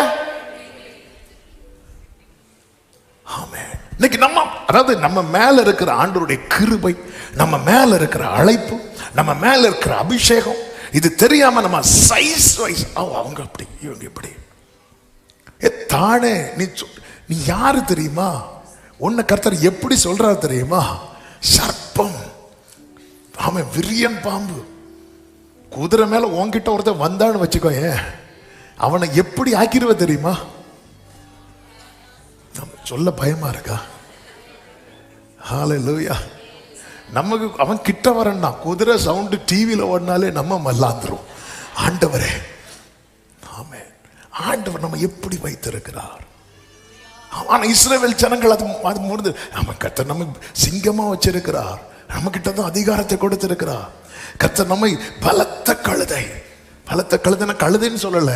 இன்னைக்கு நம்ம மேல இருக்கிற ஆண்டவருடைய கிருபை, நம்ம மேல இருக்கிற அழைப்பு, நம்ம மேல இருக்கிற அபிஷேகம், இது தெரியாம நம்ம சைஸ் வைஸ் அவங்க அப்படி இவங்க இப்படி தானே. நீ யாரு தெரியுமா? உன்னை கர்த்தர் எப்படி சொல்றாரு தெரியுமா? சர்ப்பம், ஆமா, விரியன் பாம்பு. குதிரை மேல உன்கிட்ட ஒருத்தர் வந்தான்னு வச்சுக்கோ, அவனை எப்படி ஆக்கிடுவ தெரியுமா? சொல்ல பயமா இருக்கா? ஹல்லேலூயா. நமக்கு அவன் கிட்ட வரண்டா. குதிரை சவுண்டு டிவியில ஓடினாலே நம்ம மல்லாந்துரும். ஆண்டவரே, ஆமென். ஆண்டவர் நம்ம எப்படி வைத்திருக்கிறார். ஆனா இஸ்ரவேல் ஜனங்கள் அது முடிந்து நம்ம கர்த்தர் நம்ம சிங்கமா வச்சிருக்கிறார். நம்ம கிட்ட தான் அதிகாரத்தை கொடுத்திருக்கிறார். கர்த்தர் நம்மை பலத்த கழுதை. பலத்த கழுதைன்னா கழுதைன்னு சொல்லல,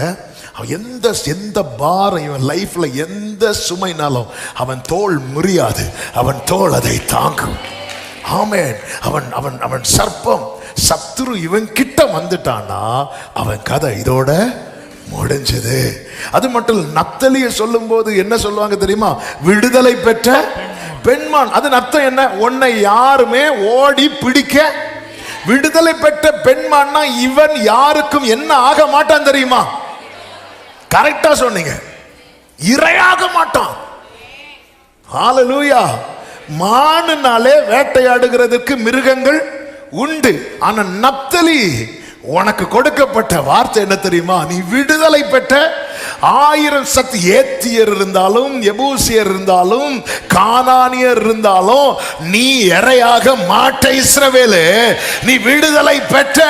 எந்த பாரம் இவன் லைஃப்ல எந்த சுமைனாலும் அவன் தோல் முறியாது, அவன் தோல் அதை தாங்கும். ஆமென். அவன் சர்ப்பம். சத்துரு இவன் கிட்ட வந்துட்டானா அவன் கதை இதோட முடிஞ்சது. அது மட்டும் நப்தலியை சொல்லும் போது என்ன சொல்லுவாங்க தெரியுமா? விடுதலை பெற்ற பெண்மான். அதன் அர்த்தம் என்ன? உன்னை யாருமே ஓடி பிடிக்க, விடுதலை பெற்ற பெண்மான்னா இவன் யாருக்கும் என்ன ஆக மாட்டான் தெரியுமா? கரெக்டா சொன்னீங்க, இரையாக மாட்டான். ஹல்லேலூயா. மானுனாலே வேட்டையாடுகிறதுக்கு மிருகங்கள் உண்டு. ஆனா நப்தலி உனக்கு கொடுக்கப்பட்ட வார்த்தை என்ன தெரியுமா? நீ விடுதலை பெற்ற 1000 சக்தி ஏத்தியர் இருந்தாலும், எபூசியர் இருந்தாலும், கானானியர் இருந்தாலும் நீ இரையாக மாட்ட. இஸ்ரவேலே, நீ விடுதலை பெற்ற.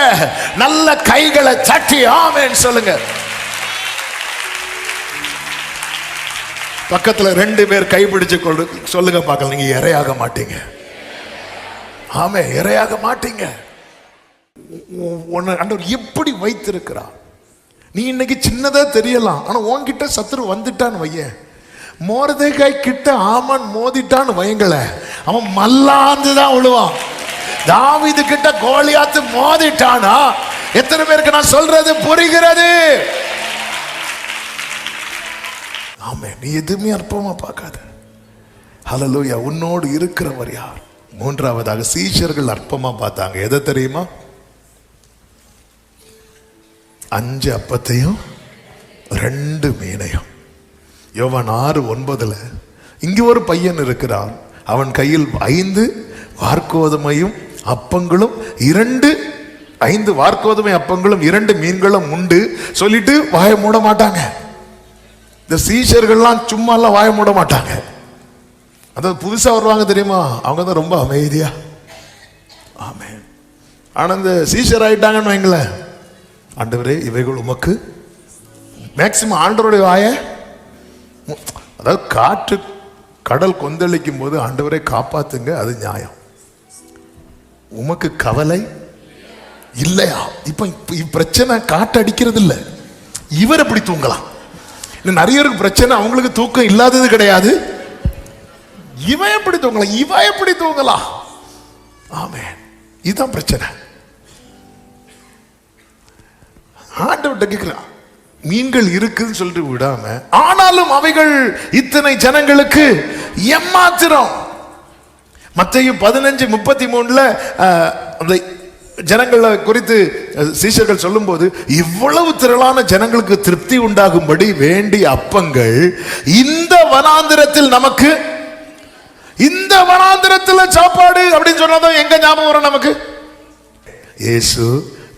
நல்ல கைகளை தட்டி ஆமென் சொல்லுங்க. பக்கத்துல 2 பேர் கைப்பிடிச்சு சொல்லுங்க பார்க்கலாம், நீங்க இரையாக மாட்டீங்க. ஆமே, இரையாக மாட்டீங்க. ஆண்டவர் எப்படி வைத்திருக்கிறார்? நீ இன்னைக்கு சின்னதா தெரியலாம், ஆனா உன்கிட்ட சத்துரு வந்துட்டான்னு வைய, மோர்தேகாய் கிட்ட ஆமன் மோதிட்டான்னு வைங்கள, அவன் மல்லாந்து தான் விழுவான். தாவீது கிட்ட கோலியாத்து மோதிட்டானா எத்தனை பேருக்கு நான் சொல்றது புரிகிறது? ஆமே, நீ எதுவுமே அற்பமா பார்க்காத. ஹல்லேலூயா. உன்னோடு இருக்கிறவர் யார்? மூன்றாவதாக சீஷர்கள் அற்பமா பார்த்தாங்க. எதை தெரியுமா? 5 அப்பத்தையும் 2 மீனையும். யோவான் 6:9 இங்க ஒரு பையன் இருக்கிறான், அவன் கையில் 5 வார்க்கோதுமையும் அப்பங்களும் 5 வார்க்கோதுமை அப்பங்களும் 2 மீன்களும் உண்டு சொல்லிட்டு வாயை மூட மாட்டாங்க. இந்த சீஷர்கள்லாம் சும்மா எல்லாம் வாய மூட மாட்டாங்க. அதாவது புதுசா வருவாங்க தெரியுமா, அவங்க தான் ரொம்ப அமைதியா. ஆமென். ஆனா இந்த சீஷர் ஆயிட்டாங்கன்னு வைங்களேன், ஆண்டவரே இவைகள் உமக்கு, மேக்சிமம் ஆண்டவருடைய வாய, அதாவது காற்று கடல் கொந்தளிக்கும் போது ஆண்டவரை காப்பாத்துங்க, அது நியாயம். உமக்கு கவலை இல்லையா? இப்ப பிரச்சனை காற்று அடிக்கிறது இல்லை, இவர் எப்படி தூங்கலாம்? நிறைய பிரச்சனை, அவங்களுக்கு தூக்கம் இல்லாதது கிடையாது. இவன் எப்படி தூங்கலாம்? இவன் எப்படி தூங்கலாம்? ஆமென். இதுதான் பிரச்சனை. ஆண்டவர்கிட்ட கேட்கிறான், மீன்கள் இருக்குன்னு சொல்லிட்டு விடாம, ஆனாலும் அவைகள் இத்தனை ஜனங்களுக்கு ஏமாத்திரம். மத்தேயு 15:33 அந்த ஜனங்களை குறித்து சீஷர்கள் சொல்லும் போது, இவ்வளவு திரளான ஜனங்களுக்கு திருப்தி உண்டாகும்படி வேண்டிய அப்பங்கள் இந்த வனாந்திரத்தில் நமக்கு, இந்த வனாந்திரத்தில் சாப்பாடு அப்படின்னு சொன்னாதான் எங்க ஞாபகம் வரும் நமக்கு? இயேசு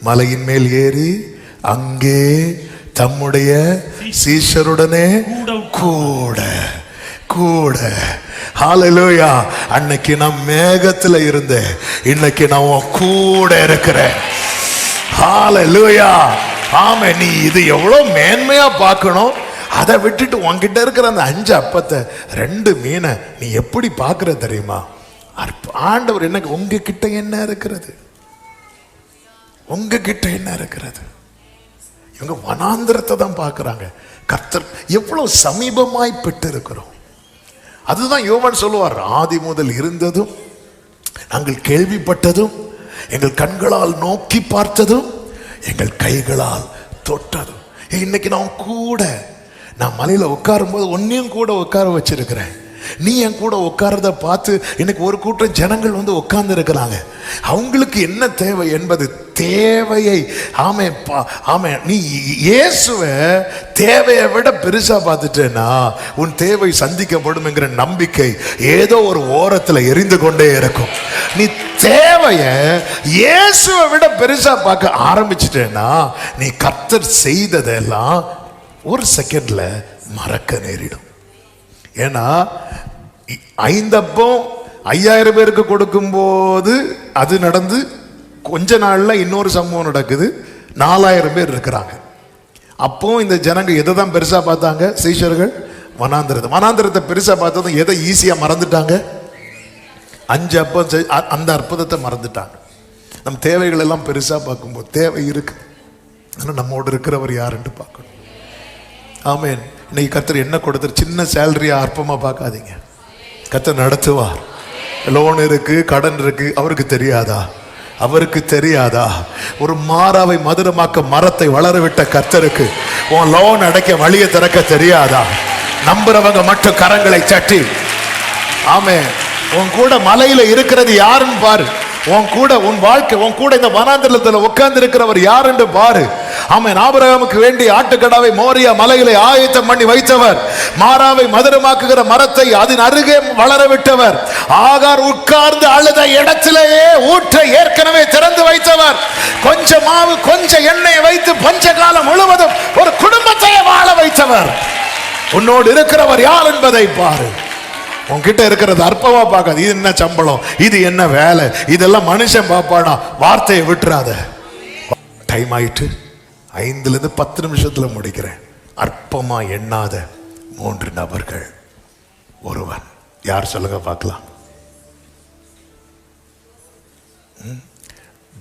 மலையின் மேல் ஏறி அங்கே தம்முடைய சீஷருடனே கூட கூட. ஹல்லேலூயா. அன்னைக்கு நான் மேகத்துல இருந்தேன், இன்னைக்கு நான் கூட இருக்கிறேன். ஹல்லேலூயா. ஆமே, நீ இது எவ்வளவு மேன்மையா பார்க்கணும். அதை விட்டுட்டு உன்கிட்ட இருக்கிற அந்த 5 அப்பத்தை 2 மீனை நீ எப்படி பார்க்கிற தெரியுமா? ஆண்டவர் என்ன, உங்ககிட்ட என்ன இருக்கிறது? உங்ககிட்ட என்ன இருக்கிறது? இவங்க வனாந்திரத்தை தான் பார்க்கிறாங்க. கர்த்தர் எவ்வளவு சமீபமாய் பெற்று இருக்கிறோம். அதுதான் யோவான் சொல்லுவார், ஆதி முதல் இருந்ததும், நாங்கள் கேள்விப்பட்டதும், எங்கள் கண்களால் நோக்கி பார்த்ததும், எங்கள் கைகளால் தொட்டதும். இன்னைக்கு நான் மலையில உட்காரும் போது ஒன்னையும் கூட உட்கார வச்சிருக்கிறேன். நீ என் கூட உட்கார்றத பார்த்து இன்னைக்கு ஒரு கூட்டம் ஜனங்கள் வந்து உட்கார்ந்து இருக்கிறாங்க. அவங்களுக்கு என்ன தேவை என்பது தேவையை, ஆமே ஆமே, நீ இயேசுவை தேவையை விட பெருசா பார்த்துட்டேன்னா உன் தேவை சந்திக்கப்படும் என்கிற நம்பிக்கை ஏதோ ஒரு ஓரத்துல எரிந்து கொண்டே இருக்கும். நீ தேவையை இயேசுவை விட பெருசா பார்க்க ஆரம்பிச்சிட்டேன்னா நீ கர்த்தர் செய்ததெல்லாம் ஒரு செகண்ட்ல மறக்க நேரிடும். ஏன்னா 5 அப்பம் 5000 பேருக்கு கொடுக்கும் போது அது நடந்து கொஞ்ச நாள்ல இன்னொரு சம்பவம் நடக்குது. 4000 பேர் இருக்கிறாங்க. அப்போ இந்த ஜனங்க எதை தான் பெருசா பார்த்தாங்க? சீஷர்கள் வனாந்திரத்தை பெருசா பார்த்ததும் எதை ஈஸியா மறந்துட்டாங்க? 5 அப்பம் அந்த அற்புதத்தை மறந்துட்டாங்க. நம் தேவைகள் எல்லாம் பெருசா பார்க்கும்போது தேவை இருக்கு, ஆனால் நம்மோடு இருக்கிறவர் யாருன்னு பார்க்கணும். ஆமென். இன்னைக்கு கர்த்தர் என்ன கொடுத்தார்? சின்ன சேலரியா அற்பமா பார்க்காதீங்க. கர்த்தர் நடத்துவார். லோன் இருக்கு, கடன் இருக்கு, அவருக்கு தெரியாதா? அவருக்கு தெரியாதா? ஒரு மாறாவை மதுரமாக்க மரத்தை வளரவிட்ட கர்த்தருக்கு உன் லோன் அடைக்க வழியை திறக்க தெரியாதா? நம்புறவங்க மட்டும் கரங்களை சட்டி ஆமென். உன் கூட மலையில இருக்கிறது யாருன்னு பாரு. உன் கூட உன் வாழ்க்கை, உன் கூட இந்த வனாந்திரத்தில் உட்கார்ந்து இருக்கிறவர் யார் என்று பாரு. ஆமென். ஆபிரகாமுக்கு வேண்டி ஆட்டுக்கடாவை மோரியா மலையிலே ஆயத்தம் பண்ணி வைத்தவர், மாறாவை மதுரமாக்குகிற மரத்தை அதன் அருகே வளர விட்டவர், ஆகார் உட்கார்ந்து அழுத இடத்திலேயே ஊற்றை ஏற்கனவே திறந்து வைத்தவர், கொஞ்சம் மாவு கொஞ்சம் எண்ணெயை வைத்து பஞ்ச காலம் முழுவதும் ஒரு குடும்பத்தை வாழ வைத்தவர். உன்னோடு இருக்கிறவர் யார் என்பதை பாரு. உன்கிட்ட இருக்கிறது அற்பமா பார்க்காது. இது என்ன சம்பளம், இது என்ன வேலை, இதெல்லாம் மனுஷன் பார்ப்பானா? வார்த்தையை விட்டுறாத. டைம் ஆயிட்டு 5 to 10 நிமிஷத்துல முடிக்கிறேன். அற்பமா எண்ணாத 3 நபர்கள். ஒருவன் யார் சொல்லுங்க பார்க்கலாம்.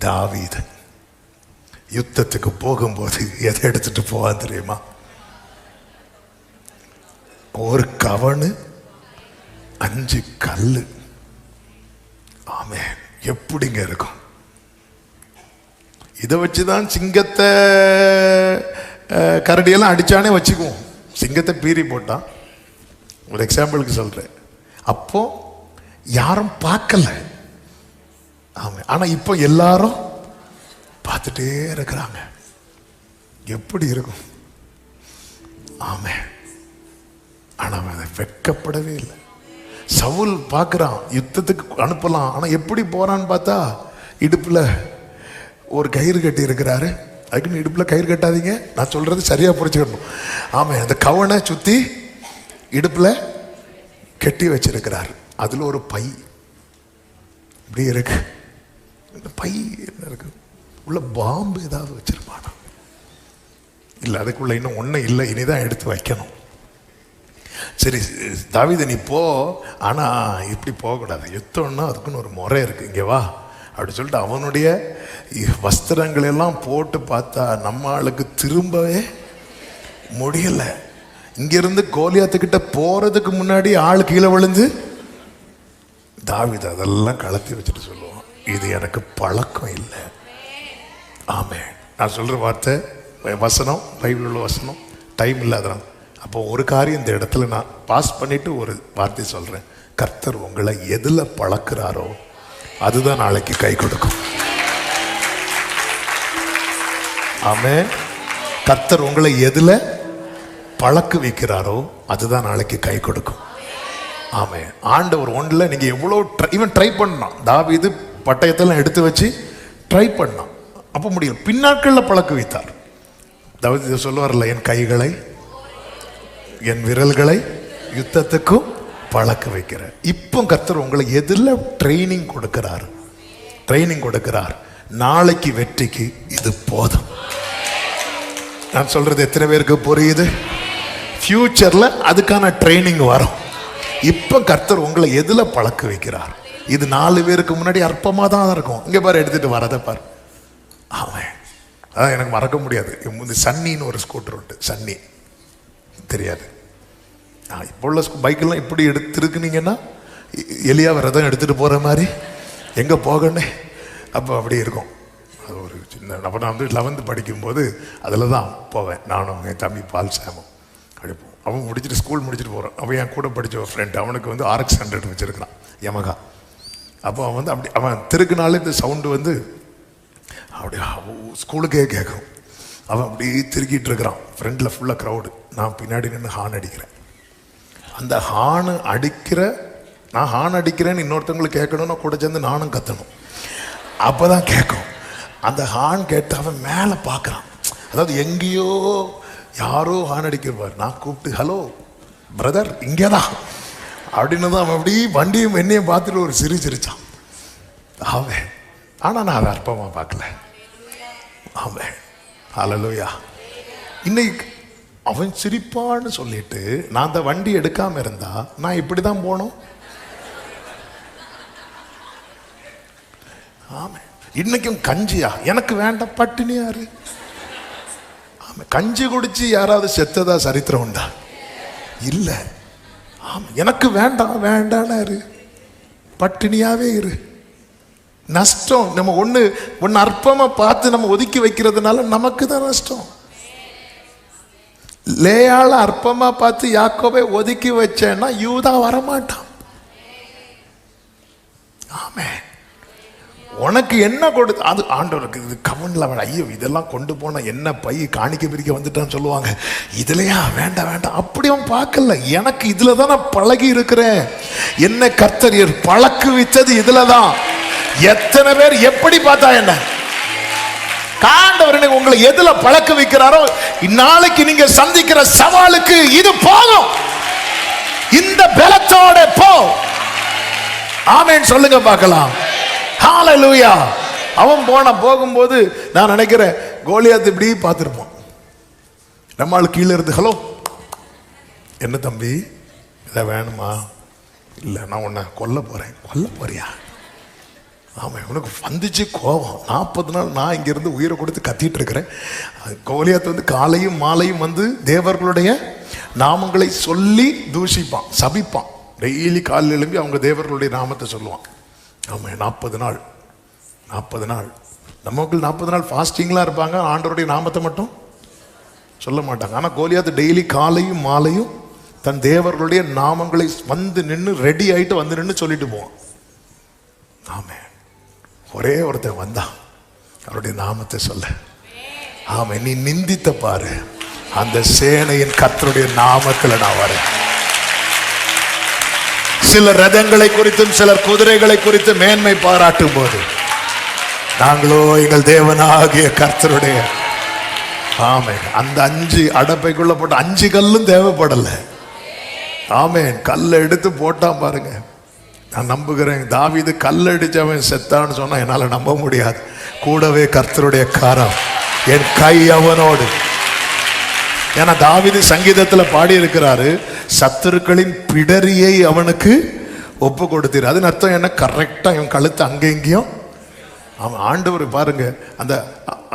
தாவீது யுத்தத்துக்கு போகும்போது எதை எடுத்துட்டு போவான் தெரியுமா? ஒரு கவனு 5 கல்லு. ஆமென். எப்படிங்க இருக்கும்? இதை வச்சுதான் சிங்கத்தை கரடியெல்லாம் அடிச்சானே வச்சுக்குவோம். சிங்கத்தை பீறி போட்டான். ஒரு எக்ஸாம்பிளுக்கு சொல்றேன். அப்போ யாரும் பார்க்கல. ஆமாம். ஆனா இப்போ எல்லாரும் பார்த்துட்டே இருக்கிறாங்க. எப்படி இருக்கும்? ஆமாம். ஆனா அவன் வெட்கப்படவே இல்லை. சவுல் பார்க்குறான், யுத்தத்துக்கு அனுப்பலாம். ஆனால் எப்படி போறான்னு பார்த்தா இடுப்பில் ஒரு கயிறு கட்டி இருக்கிறாரு. அதுக்குன்னு இடுப்பில் கயிறு கட்டாதீங்க, நான் சொல்றது சரியா புரிச்சுக்கணும். ஆமாம். அந்த கவனை சுற்றி இடுப்பில் கட்டி வச்சிருக்கிறார். அதில் ஒரு பை இப்படி இருக்கு. இந்த பை என்ன இருக்கு? உள்ள பாம்பு ஏதாவது வச்சிருப்பானா? இல்லை, அதுக்குள்ள இன்னும் ஒன்றும் இல்லை, இனிதான் எடுத்து வைக்கணும். சரி தாவீது நீ போ, ஆனா இப்படி போகக்கூடாது, யுத்தம்னா அதுக்குன்னு ஒரு முறை இருக்கு, இங்கே வா அப்படி சொல்லிட்டு அவனுடைய வஸ்திரங்கள் எல்லாம் போட்டு பார்த்தா நம்ம ஆளுக்கு திரும்பவே முடியல. இங்கிருந்து கோலியாத்துக்கிட்ட போறதுக்கு முன்னாடி ஆள் கீழே விழுந்து, தாவீது அதெல்லாம் கலத்தி வச்சுட்டு சொல்லுவான், இது எனக்கு பழக்கம் இல்லை. ஆமென். நான் சொல்ற வார்த்தை வசனம், பைபிள் உள்ள வசனம், டைம் இல்லாதான். அப்போ ஒரு காரியம் இந்த இடத்துல நான் பாஸ் பண்ணிட்டு ஒரு வார்த்தை சொல்றேன். கர்த்தர் உங்களை எதுல பழக்கிறாரோ அதுதான் நாளைக்கு கை கொடுக்கும். ஆமென். கர்த்தர் உங்களை எதுல பழக்க வைக்கிறாரோ அதுதான் நாளைக்கு கை கொடுக்கும். ஆமென். ஆண்டவர் ஒன்றில் நீங்க எவ்வளவு இவன் ட்ரை பண்ணான். தாவீது பட்டயத்தெல்லாம் எடுத்து வச்சு ட்ரை பண்ணான். அப்போ முடியும். பின்னாட்களில் பழக்க வைத்தார். தாவீது சொல்லுவார்ல, என் கைகளை என் விரல்களை யுத்தத்துக்கும் பழக்க வைக்கிற. இப்போ கர்த்தர் உங்களை எதுல ட்ரைனிங் கொடுக்கிறார், ட்ரைனிங் கொடுக்கிறார். நாளைக்கு வெற்றிக்கு இது போதும். நான் சொல்றது எத்தனை பேருக்கு புரியுது? ஃபியூச்சர்ல அதுக்கான ட்ரைனிங் வரும். இப்போ கர்த்தர் உங்களை எதுல பழக்க வைக்கிறார். இது 4 பேருக்கு முன்னாடி அற்பமா தான் இருக்கும். இங்க பாரு, எடுத்துட்டு வரதை பாரு. அவன் அதான் எனக்கு மறக்க முடியாது. இந்த சன்னின்னு ஒரு ஸ்கூட்டர் உண்டு. சன்னி தெரியாது? இப்போ உள்ள பைக்கெல்லாம் இப்படி எடுத்துருக்குனீங்கன்னா எலியாவை ரதம் எடுத்துகிட்டு போகிற மாதிரி எங்கே போகணும் அப்போ அப்படி இருக்கும். அது ஒரு சின்ன, அப்போ நான் வந்து 11th படிக்கும்போது அதில் தான் போவேன். நானும் என் தம்பி பால் சாமும் அடிப்போம். அவன் முடிச்சுட்டு ஸ்கூல் முடிச்சுட்டு போகிறான். அவன் என் கூட படித்த ஒரு ஃப்ரெண்ட், அவனுக்கு வந்து RX 100 வச்சுருக்கிறான், யமகா. அப்போ அவன் வந்து அப்படி அவன் திருக்குனாலே இந்த சவுண்டு வந்து அப்படி ஸ்கூலுக்கே கேட்கும். அவன் அப்படி திருக்கிட்டு இருக்கிறான். ஃப்ரெண்டில் ஃபுல்லாக க்ரௌடு, நான் பின்னாடி நின்று ஹார்ன் அடிக்கிறேன். அந்த ஹார்ன் அடிக்கிற, நான் ஹார்ன் அடிக்கிறேன்னு இன்னொருத்தவங்களுக்கு கேட்கணும்னா கூட சேர்ந்து நானும் கத்தணும், அப்போ தான் கேட்கும். அந்த ஹார்ன் கேட்டு அவன் மேலே பார்க்குறான். அதாவது எங்கேயோ யாரோ ஹார்ன் அடிக்கிறவார். நான் கூப்பிட்டு, ஹலோ பிரதர் இங்கே தான் அப்படின்னு தான் அவன் அப்படி வண்டியும் என்னையும் பார்த்துட்டு ஒரு சிரிச்சான். அவன் ஆனால் நான் அதை அற்பமாக பார்க்கல. அவன் ஹல்லேலூயா. இன்னைக்கு அவன் சிரிப்பான்னு சொல்லிட்டு நான் அந்த வண்டி எடுக்காம இருந்தா நான் இப்படிதான் போனோம். ஆமா. இன்னைக்கும் கஞ்சியா? எனக்கு வேண்டாம், பட்டினியாரு. ஆமா. கஞ்சி குடிச்சு யாராவது செத்ததா சரித்திரம் உண்டா? இல்ல. ஆமா. எனக்கு வேண்டாம் வேண்டான்னு இரு, பட்டினியாவே இரு. நஷ்டம். நம்ம ஒண்ணு அற்பமா பார்த்து நம்ம ஒதுக்கி வைக்கிறதுனால நமக்கு தான் நஷ்டம். லேயால அற்பமா பார்த்து யாக்கோபை ஒதுக்கி வச்சேன்னா யூதா வரமாட்டான். ஆமென். உனக்கு என்ன கொடுத்து அது ஆண்டவருக்கு இது கவனில் ஐயோ இதெல்லாம் கொண்டு போன என்ன பை காணிக்க பிரிக்க வந்துட்டான்னு சொல்லுவாங்க. இதுலையா வேண்டாம் வேண்டாம் அப்படி அவன் பார்க்கல. எனக்கு இதுல தான் நான் பழகி இருக்கிறேன். என்ன கர்த்தர் பழக்கு வித்தது இதுலதான். எத்தனை பேர் எப்படி பார்த்தா என்ன ஆண்டவர் உங்களை எதுல பழக்க வைக்கிறாரோ நாளைக்கு நீங்க சந்திக்கிற சவாலுக்கு இது போதும். இந்த பலத்தோட போ. ஆமென் சொல்லுங்க பார்க்கலாம். ஹalleluya. அவன் போகும்போது நான் நினைக்கிறேன் கோலியாத் இப்படி பார்த்திருப்பான். நம்மால் கீழே இருந்து ஹலோ என்ன தம்பி இதை வேணுமா? இல்லை நான் உன்னை கொல்ல போறியா? ஆமா உனக்கு வந்துச்சு கோபம். 40 நாள் நான் இங்கிருந்து உயிரை கொடுத்து கத்திட்டு இருக்கிறேன். கோலியாத் வந்து காலையும் மாலையும் வந்து தேவர்களுடைய நாமங்களை சொல்லி தூஷிப்பான், சபிப்பான். டெய்லி காலையில் எழும்பி அவங்க தேவர்களுடைய நாமத்தை சொல்லுவான். ஆமா 40 நாள் நமக்கு 40 நாள் ஃபாஸ்டிங்லாம் இருப்பாங்க. ஆண்டவருடைய நாமத்தை மட்டும் சொல்ல மாட்டாங்க. ஆனால் கோலியாத் டெய்லி காலையும் மாலையும் தன் தேவர்களுடைய நாமங்களை வந்து நின்று ரெடி ஆயிட்டு வந்து நின்று சொல்லிட்டு போவான். ஆமே ஒரே ஒருத்தன் வந்தான் அவருடைய நாமத்தை சொல்ல. ஆமே நீ நிந்தித்த பாரு, அந்த சேனையின் கர்த்தருடைய நாமத்தில் நான் வரேன். சிலர் ரதங்களை குறித்தும் சிலர் குதிரைகளை குறித்து மேன்மை பாராட்டும் போது நாங்களோ எங்கள் தேவனாகிய கர்த்தருடைய. ஆமே அந்த 5 அடப்பைக்குள்ள போட்ட 5 கல்லும் தேவைப்படல. ஆமேன் கல்லை எடுத்து போட்டான் பாருங்க. நான் நம்புகிறேன் தாவீது கல்லடிச்சவன் செத்தான்னு சொன்னா என்னால நம்ப முடியாது. கூடவே கர்த்தருடைய கரம் என் கை அவனோடு. ஏன்னா தாவீது சங்கீதத்துல பாடி இருக்கிறாரு, சத்துருக்களின் பிடரியை அவனுக்கு ஒப்பு கொடுத்தீர். அதுன்னு அர்த்தம் என்ன? கரெக்டா இவன் கழுத்து அங்கெங்கேயும் அவன் ஆண்டவர் பாருங்க. அந்த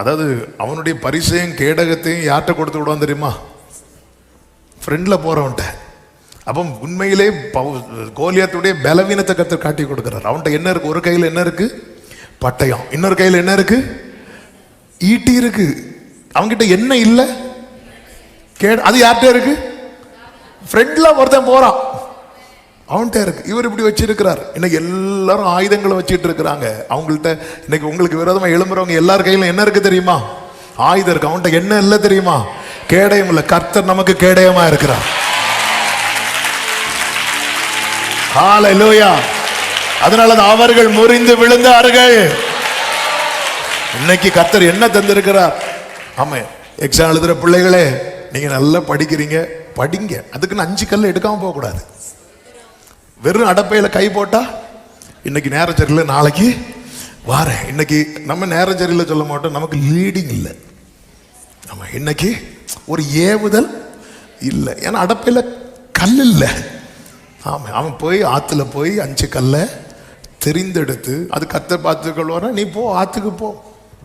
அதாவது அவனுடைய பரிசையும் கேடகத்தையும் யார்கிட்ட கொடுத்து விடுவான் தெரியுமா? ஃப்ரெண்ட்ல போறவன்ட்ட. அப்போ உண்மையிலே கோலியாத்துடைய பலவீனத்தை கர்த்தர் காட்டி கொடுக்கிறார். அவன்கிட்ட என்ன இருக்கு? ஒரு கையில் என்ன இருக்கு? பட்டயம். இன்னொரு கையில் என்ன இருக்கு? ஈட்டி இருக்கு. அவன்கிட்ட என்ன இல்லை? அது யார்கிட்ட இருக்கு? ஃப்ரெண்ட்ல ஒருத்தன் போறான், அவன்கிட்ட இருக்கு. இவர் இப்படி வச்சிருக்கிறார். இன்னைக்கு எல்லாரும் ஆயுதங்களை வச்சுட்டு இருக்கிறாங்க. அவங்கள்ட்ட இன்னைக்கு உங்களுக்கு விரோதமா எழும்புறவங்க எல்லார் கையிலும் என்ன இருக்கு தெரியுமா? ஆயுதம் இருக்கு. அவன்கிட்ட என்ன இல்லை தெரியுமா? கேடயம் இல்லை. கர்த்தர் நமக்கு கேடயமா இருக்கிறார். ஹalleluya. அதனால அவர்கள் முறிந்து விழுந்தார்கள். இன்னைக்கு கர்த்தர் என்ன தந்திருக்கிறார்? ஆமா எக்ஸாம் எழுதுற பிள்ளைகளே, நீங்க நல்லா படிக்கிறீங்க, படிங்க. அதுக்குன்னு 5 கல்ல எடுக்காம போக கூடாது. வெறும் அடப்பையில கை போட்டா இன்னைக்கு நேரம் சரியில்லை, நாளைக்கு வாரேன். இன்னைக்கு நம்ம நேரம் சரியில்லை சொல்ல மாட்டோம், நமக்கு லீடிங் இல்லை. ஆமா இன்னைக்கு ஒரு ஏவுதல் இல்லை. ஏன்னா அடப்பையில கல் இல்லை. ஆமா அவன் போய் ஆத்துல போய் 5 கல்லை தெரிந்தெடுத்து, அது கர்த்தர் பார்த்து கொள்வாரா? நீ போ ஆத்துக்கு போ,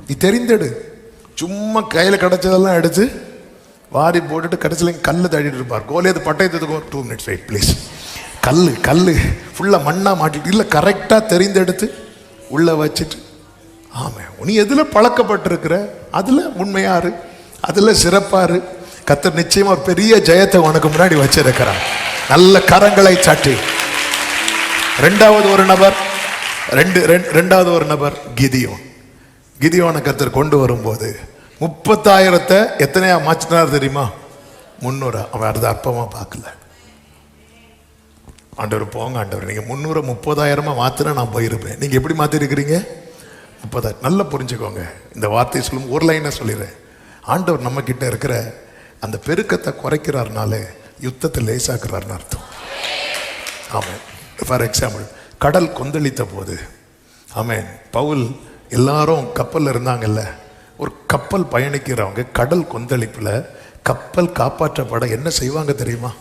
நீ தெரிந்தெடு. சும்மா கையில கிடைச்சதெல்லாம் எடுத்து வாரி போட்டுட்டு கடைசியில் கல்லை தள்ளிட்டு இருப்பார். கோலியாத் பட்டயத்துக்கு 2 minutes வெயிட் ப்ளீஸ். கல் ஃபுல்லா மண்ணா மாட்டிட்டு இல்லை, கரெக்டா தெரிந்தெடுத்து உள்ள வச்சுட்டு. ஆமா நீ எதுல பழக்கப்பட்டிருக்கிற அதுல உண்மையாரு, அதுல சிறப்பாரு. கர்த்தர் நிச்சயமா பெரிய ஜெயத்தை உனக்கு முன்னாடி வச்சிருக்கிறார். நல்ல கரங்களை சாட்டி. ரெண்டாவது ஒரு நபர் கிதியோனை கர்த்தர் கொண்டு வரும்போது 30,000 எத்தனையா மாற்றினார் தெரியுமா? 300. அவன் அதை அற்பமா பார்க்கல. ஆண்டவர் போங்க ஆண்டவர், நீங்க 300 30,000 மாத்தினா நான் போயிருப்பேன். நீங்க எப்படி மாத்திருக்கிறீங்க? 30,000. நல்லா புரிஞ்சுக்கோங்க. இந்த வார்த்தை சொல்லும் ஒரு லைனை சொல்லிடுறேன். ஆண்டவர் நம்ம கிட்ட இருக்கிற அந்த பெருக்கத்தை குறைக்கிறார்னாலே யுத்தத்தை லேசாக்குறாருன்னு அர்த்தம். ஆமாம். ஃபார் எக்ஸாம்பிள் கடல் கொந்தளித்த போது, ஆமாம், பவுல் எல்லாரும் கப்பலில் இருந்தாங்கல்ல. ஒரு கப்பல் பயணிக்கிறவங்க கடல் கொந்தளிப்பில் கப்பல் காப்பாற்றப்பட என்ன செய்வாங்க தெரியுமா?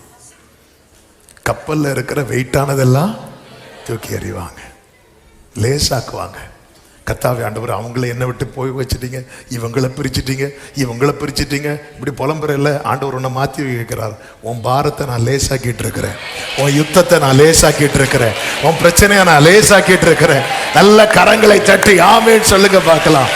கப்பலில் இருக்கிற வெயிட்டானதெல்லாம் தூக்கி எறிவாங்க, லேசாக்குவாங்க. கர்த்தாவே ஆண்டவர், அவங்கள என்னை விட்டு போய் வச்சுட்டீங்க, இவங்களை பிரிச்சுட்டீங்க, இப்படி புலம்புறல. ஆண்டவர் உன்னை மாற்றி வைக்கிறார். உன் பாரத்தை நான் லேசாக்கிட்டு இருக்கிறேன், உன் யுத்தத்தை நான் லேசாக்கிட்டு இருக்கிறேன், உன் பிரச்சனையை நான் லேசாக்கிட்டு இருக்கிறேன். நல்ல கரங்களை தட்டி ஆமென் சொல்லுங்க பார்க்கலாம்.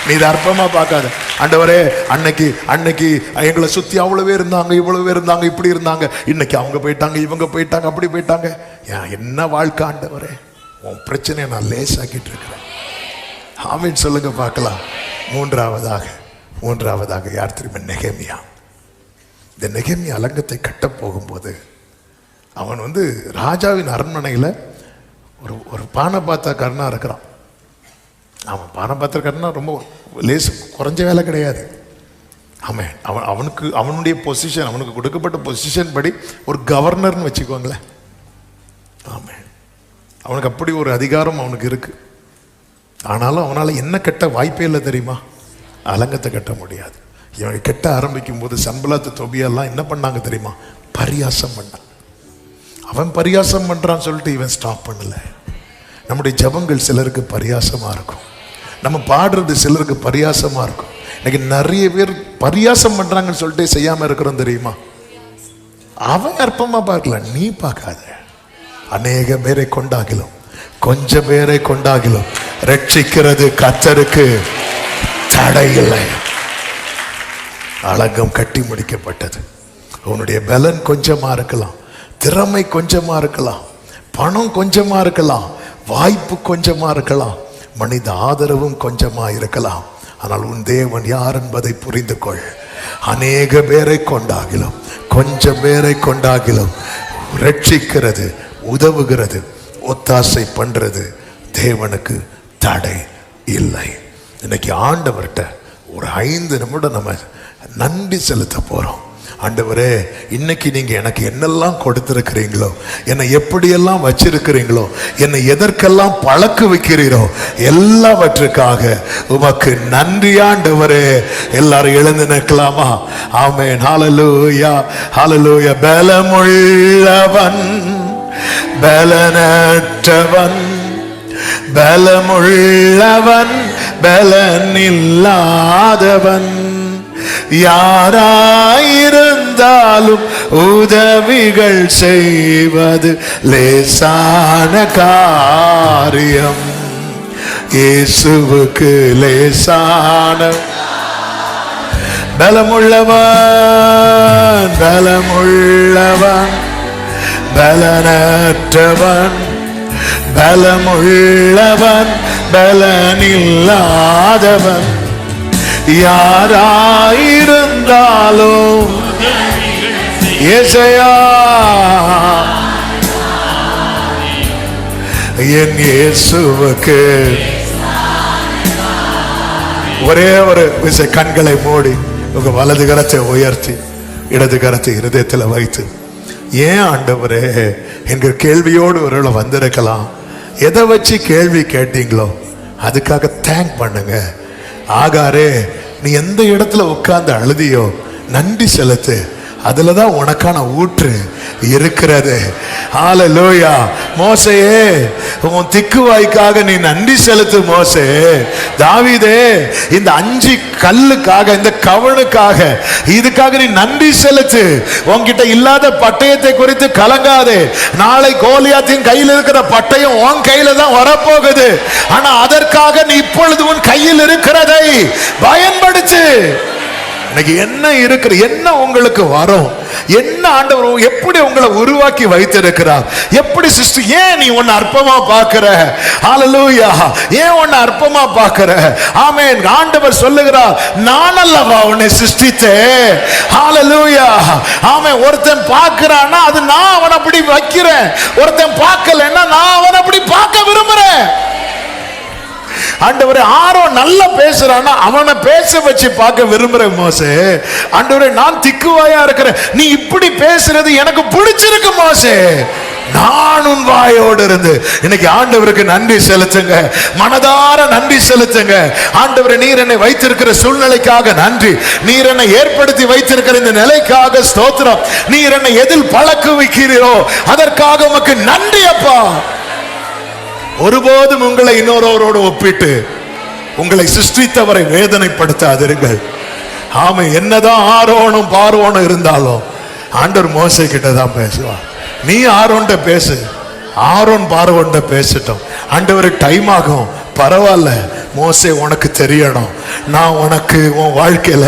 நீ இதை அற்பமா பார்க்காத. ஆண்டவரே, அன்னைக்கு எங்களை சுத்தி அவ்வளவு பேர் இருந்தாங்க, இவ்வளவு பேர் இருந்தாங்க, இப்படி இருந்தாங்க, இன்னைக்கு அவங்க போயிட்டாங்க, இவங்க போயிட்டாங்க, அப்படி போயிட்டாங்க. என்ன வாழ்க்கை ஆண்டவரே, உன் பிரச்சனையை நான் லேசாக்கிட்டு இருக்கிறேன். ஆமென் சொல்லுங்க பார்க்கலாம். மூன்றாவதாக யார் தெரியுமா? நெகேமியா. இந்த நெகேமியா அலங்கத்தை கட்ட போகும்போது அவன் ராஜாவின் அரண்மனையில் ஒரு பானபாத்திரக்காரனா இருக்கிறான். அவன் பானபாத்திரக்காரனா ரொம்ப லேசு, குறைஞ்ச வேலை கிடையாது. அவனுடைய பொசிஷன், அவனுக்கு கொடுக்கப்பட்ட பொசிஷன் படி ஒரு கவர்னர்னு வச்சுக்கோங்களேன். அவனுக்கு அப்படி ஒரு அதிகாரம் அவனுக்கு இருக்கு. ஆனாலும் அவனால் என்ன கட்ட வாய்ப்பே இல்லை தெரியுமா? அலங்கத்தை கட்ட முடியாது. இவங்க கட்ட ஆரம்பிக்கும் போது சம்பளத்து தொபியெல்லாம் என்ன பண்ணாங்க தெரியுமா? பரியாசம் பண்ணான். அவன் பரியாசம் பண்றான்னு சொல்லிட்டு இவன் ஸ்டாப் பண்ணல. நம்முடைய ஜபங்கள் சிலருக்கு பரியாசமா இருக்கும், நம்ம பாடுறது சிலருக்கு பரியாசமா இருக்கும். இன்னைக்கு நிறைய பேர் பரியாசம் பண்றாங்கன்னு சொல்லிட்டு செய்யாம இருக்கிறோம் தெரியுமா? அவன் அற்பமா பார்க்கலாம், நீ பார்க்காத. அநேக பேரை கொண்டாகிலும் கொஞ்சம் பேரை கொண்டாகிலும் ரட்சிக்கிறது கர்த்தருக்கு தடை இல்லை. அலங்கம் கட்டி முடிக்கப்பட்டது. உன்னுடைய பலன் கொஞ்சமா இருக்கலாம், திறமை கொஞ்சமா இருக்கலாம், பணம் கொஞ்சமா இருக்கலாம், வாய்ப்பு கொஞ்சமா இருக்கலாம், மனித ஆதரவும் கொஞ்சமா இருக்கலாம். ஆனால் உன் தேவன் யார் என்பதை புரிந்து கொள். அநேக பேரை கொண்டாகிலும் கொஞ்சம் பேரை கொண்டாகிலும் ரட்சிக்கிறது, உதவுகிறது, ஒத்தாசை பண்றது தேவனுக்கு தடை இல்லை. இன்னைக்கு ஆண்டவர்கிட்ட ஒரு 5 நிமிடம் நம்ம நன்றி செலுத்த போறோம். ஆண்டவரே, இன்னைக்கு நீங்க எனக்கு என்னெல்லாம் கொடுத்திருக்கிறீங்களோ, என்னை எப்படியெல்லாம் வச்சிருக்கிறீங்களோ, என்னை எதற்கெல்லாம் பழக்க வைக்கிறீரோ எல்லாவற்றுக்காக உமக்கு நன்றி ஆண்டவரே. எல்லாரும் எழுந்து நிற்கலாமா? ஆமென். ஹல்லேலூயா, ஹல்லேலூயா. பலமுள்ளவன் பலனற்றவன், பலமுள்ளவன் பலனில்லாதவன், யாராயிருந்தாலும் உதவிகள் செய்வது லேசான காரியம். இயேசுவுக்கு லேசான. பலமுள்ளவன் பலமுள்ளவன் பலனற்றவன், பலமுள்ளவன் பலனில்லாதவன், யாராயிருந்தாலும் இயேசையா என் இயேசுவுக்கு. ஒரே ஒரு விசை கண்களை மூடி உங்க வலது கரத்தை உயர்த்தி இடது கரத்தை இருதயத்தில் வைத்து, ஏன் ஆண்டவரே என்கிற கேள்வியோடு ஒருவேளை வந்திருக்கலாம். எதை வச்சு கேள்வி கேட்டீங்களோ அதுக்காக தேங்க் பண்ணுங்க. ஆகாரே, நீ எந்த இடத்துல உட்கார்ந்து அழுதியோ நன்றி செலுத்து. அதுலதான் உனக்கான ஊற்று இருக்கிறது. ஹல்லேலூயா. மோசேயே, உன் திக்குவாய்க்காக நீ நன்றி செலுத்து. மோசே, தாவீதே, இந்த 5 கல்லுக்காக, இந்த கவனுக்காக, இதுக்காக நீ நன்றி செலுத்து. உன்கிட்ட இல்லாத பட்டயத்தை குறித்து கலங்காதே. நாளை கோலியாத்தின் கையில் இருக்கிற பட்டயம் உன் கையில தான் வரப்போகுது. ஆனா அதற்காக நீ இப்பொழுது உன் கையில் இருக்கிறதை பயன்படுத்து. இன்னைக்கு என்ன இருக்கிற, என்ன உங்களுக்கு வரும், என்ன ஆண்டவர் எப்படி உங்களை உருவாக்கி வைத்திருக்கிறார், எப்படி சிஸ்டர், ஏன் நீ உன்னை அற்பமா பார்க்கிற? ஹல்லேலூயா. ஏன் உன்னை அற்பமா பார்க்கிற? ஆமென். ஆண்டவர் சொல்லுகிறார், நான் அல்லவா உன்னை சிருஷ்டித்தேன். ஹல்லேலூயா. ஆமென். ஒருத்தன் பார்க்கிறான்னா அது நான் அவனை அப்படி வைக்கிறேன், ஒருத்தன் பார்க்கலன்னா நான் அவனை அப்படி பார்க்க விரும்புறேன். ஆண்டவரே, ஆரோ நல்லா பேசுறானா அவனை பேச வச்சு பார்க்க விரும்புறேன். மோசே, ஆண்டவரே, நான் திக்குவாயா இருக்கிறேன், நீ இப்படி பேசுறது எனக்கு பிடிச்சிருக்கு. மோசே, நான் உன் வாயோடு இருந்து. இன்னைக்கு ஆண்டவருக்கு நன்றி செலுத்துங்க, மனதார நன்றி செலுத்துங்க. ஆண்டவரே, நீர் என்னை வைத்திருக்கிற சூழ்நிலைக்காக நன்றி, நீர் என்னை ஏற்படுத்தி வைத்திருக்கிற இந்த நிலைக்காக ஸ்தோத்திரம், நீர் என்னை எதில் பழக்க வைக்கிறீரோ அதற்காக உமக்கு நன்றி அப்பா. ஒருபோதும் உங்களை இன்னொருவரோடு ஒப்பிட்டு உங்களை சிருஷ்டித்தவரை வேதனைப்படுத்தாதிருங்கள். ஆமை, என்னதான் ஆரோனும் பார்வோனும் இருந்தாலும் ஆண்டவர் மோசே கிட்ட தான் பேசுவார். நீ ஆரோன்ட்ட பேசு, ஆரோன் பார்வோன்ட்ட பேசட்டும். ஆண்டவருக்கு டைம் ஆகும், பரவாயில்ல, மோசே உனக்கு தெரியணும், நான் உனக்கு உன் வாழ்க்கையில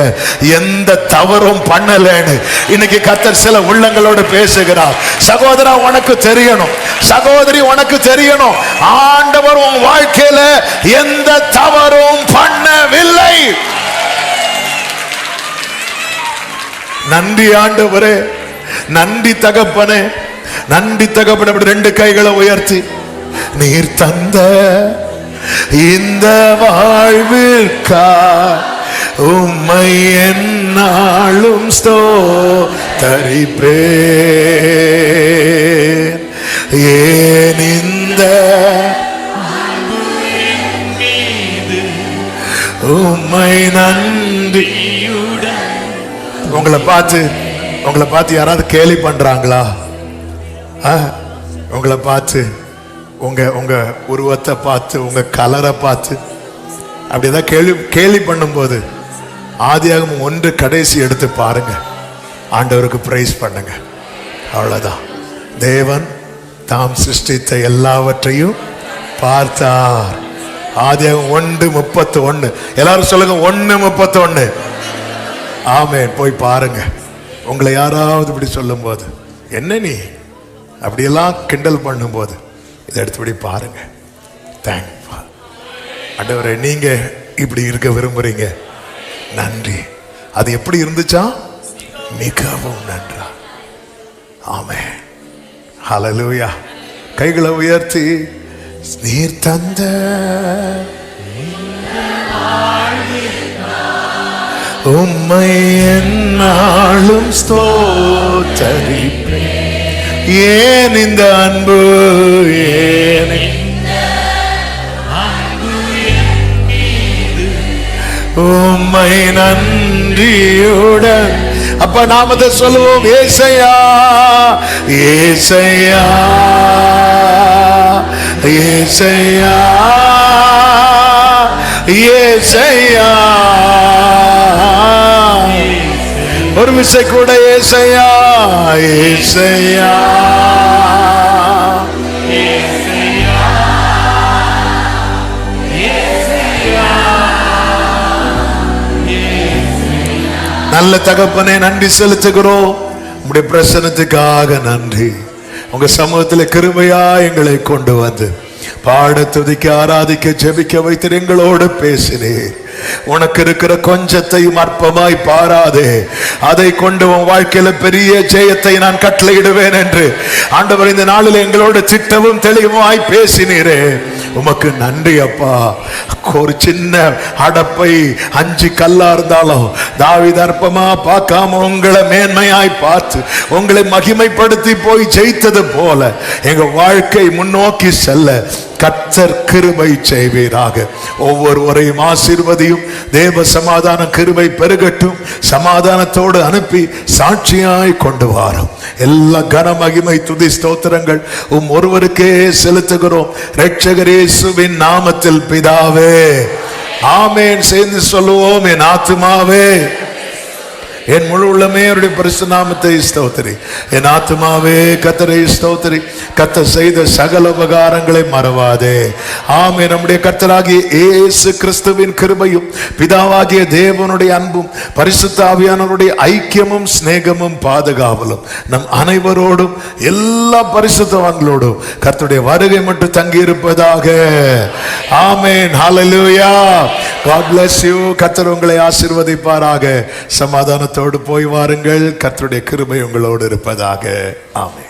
எந்த தவறும் பண்ணலன்னு இன்னைக்கு கர்த்தர் சில உள்ளங்களோடு பேசுகிறார். சகோதரா, உனக்கு தெரியணும், சகோதரி, உனக்கு தெரியணும், ஆண்டவர் உன் வாழ்க்கையில எந்த தவறும் பண்ணவில்லை. நன்றி ஆண்டவரே, நன்றி தகப்பனே, நன்றி தகப்பனே. அப்படி ரெண்டு கைகளை உயர்த்தி, நீர் தந்த இந்த வாழ்விற்கா உம்மை என்னாலும் ஸ்தோத்தரிப்பேன். ஏன் இந்த உம்மை நன்றியுடன். உங்களை பார்த்து யாராவது கேலி பண்றாங்களா? உங்களை பார்த்து, உங்க உருவத்தை பார்த்து, உங்க கலரை பார்த்து அப்படிதான் கேலி பண்ணும்போது ஆதியாகமம் 1 கடைசி எடுத்து பாருங்க, ஆண்டவருக்கு பிரைஸ் பண்ணுங்க. அவ்வளவுதான். தேவன் தாம் சிருஷ்டித்த எல்லாவற்றையும் பார்த்தார். ஆதியாகமம் 1:31. எல்லாரும் சொல்லுங்க, 1:31. ஆமென். போய் பாருங்க. உங்களை யாராவது இப்படி சொல்லும் போது, என்ன நீ அப்படியெல்லாம் கிண்டல் பண்ணும்போது இதை எடுத்துபடி பாருங்க. தேங்க் ஆண்டவரே, நீங்க இப்படி இருக்க விரும்புறீங்க, நன்றி. அது எப்படி இருந்துச்சா? மிகவும் நன்றா. ஆமென். ஹல்லேலூயா. கைகளை உயர்த்தி, நீர் தந்த உம்மை என்னாலும் ஸ்தோத்தரிப்பேன். ஏன் இந்த அன்பு, ஏன் உம்மை நன்றியுடன். அப்ப நாம அதை சொல்லுவோம், ஏசையா ஏசையா ஏசையா ஏசையா. ஒரு விசை கூட, ஏசையா ஏசையா. நல்ல தகப்பனே, நன்றி செலுத்துகிறோம். உங்களுடைய பிரசன்னத்துக்காக நன்றி. உங்க சமூகத்தில் கிருபையா எங்களை கொண்டு வந்து பாட, துதிக்க, ஆராதிக்க, ஜெபிக்க வைத்து எங்களோடு பேசினேன். உனக்கு இருக்கிற கொஞ்சத்தையும் அற்பமாய் பாராதே, அதை கொண்டு உன் வாழ்க்கையில பெரிய ஜெயத்தை நான் கட்டளையிடுவேன் என்று ஆண்டவர் இந்த நாளில் எங்களோடு திட்டவும் தெளிவாய் பேசினீரே. உமக்கு நன்றி அப்பா. ஒரு சின்ன அடப்பை 5 கல்லா இருந்தாலும் தாவீது அற்பமா பார்க்காம உங்களை மேன்மையாய் பார்த்து உங்களை மகிமைப்படுத்தி போய் ஜெயித்தது போல எங்க வாழ்க்கை முன்னோக்கி செல்ல கர்த்தர் கிருபை செய்வீராக. ஒவ்வொருவரையும் ஆசீர்வதியும். தேவ சமாதான கிருபை பெருகட்டும். சமாதானத்தோடு அனுப்பி சாட்சியாய் கொண்டு வாரும். எல்லா கன மகிமை துதி ஸ்தோத்திரங்கள் ஒருவருக்கே செலுத்துகிறோம், இரட்சகர் இயேசுவின் நாமத்தில் பிதாவே, ஆமென். சேர்ந்து சொல்லுவோம், என் ஆத்துமாவே என் முழு உள்ளமே அவருடைய பரிசுத்த நாமத்தை ஸ்தோத்திரி. என் ஆத்துமாவே கர்த்தரை ஸ்தோத்திரி. கர்த்தர் செய்த சகல உபகாரங்களை மறவாதே. ஆமென். நம்முடைய கர்த்தராகிய இயேசு கிறிஸ்துவின் கிருபையும் பிதாவாகிய தேவனுடைய அன்பும் பரிசுத்த ஆவியானவருடைய ஐக்கியமும் சிநேகமும் பாதுகாவலும் நம் அனைவரோடும் எல்லா பரிசுத்தவான்களோடும் கர்த்தருடைய வருகை மட்டும் தங்கி இருப்பதாக. ஆமென். ஹல்லேலூயா. God bless you. கர்த்தர் உங்களை ஆசீர்வதிப்பாராக. சமாதானத்தோடு போய் வாருங்கள். கர்த்தருடைய கிருபை உங்களோடு இருப்பதாக. ஆமென்.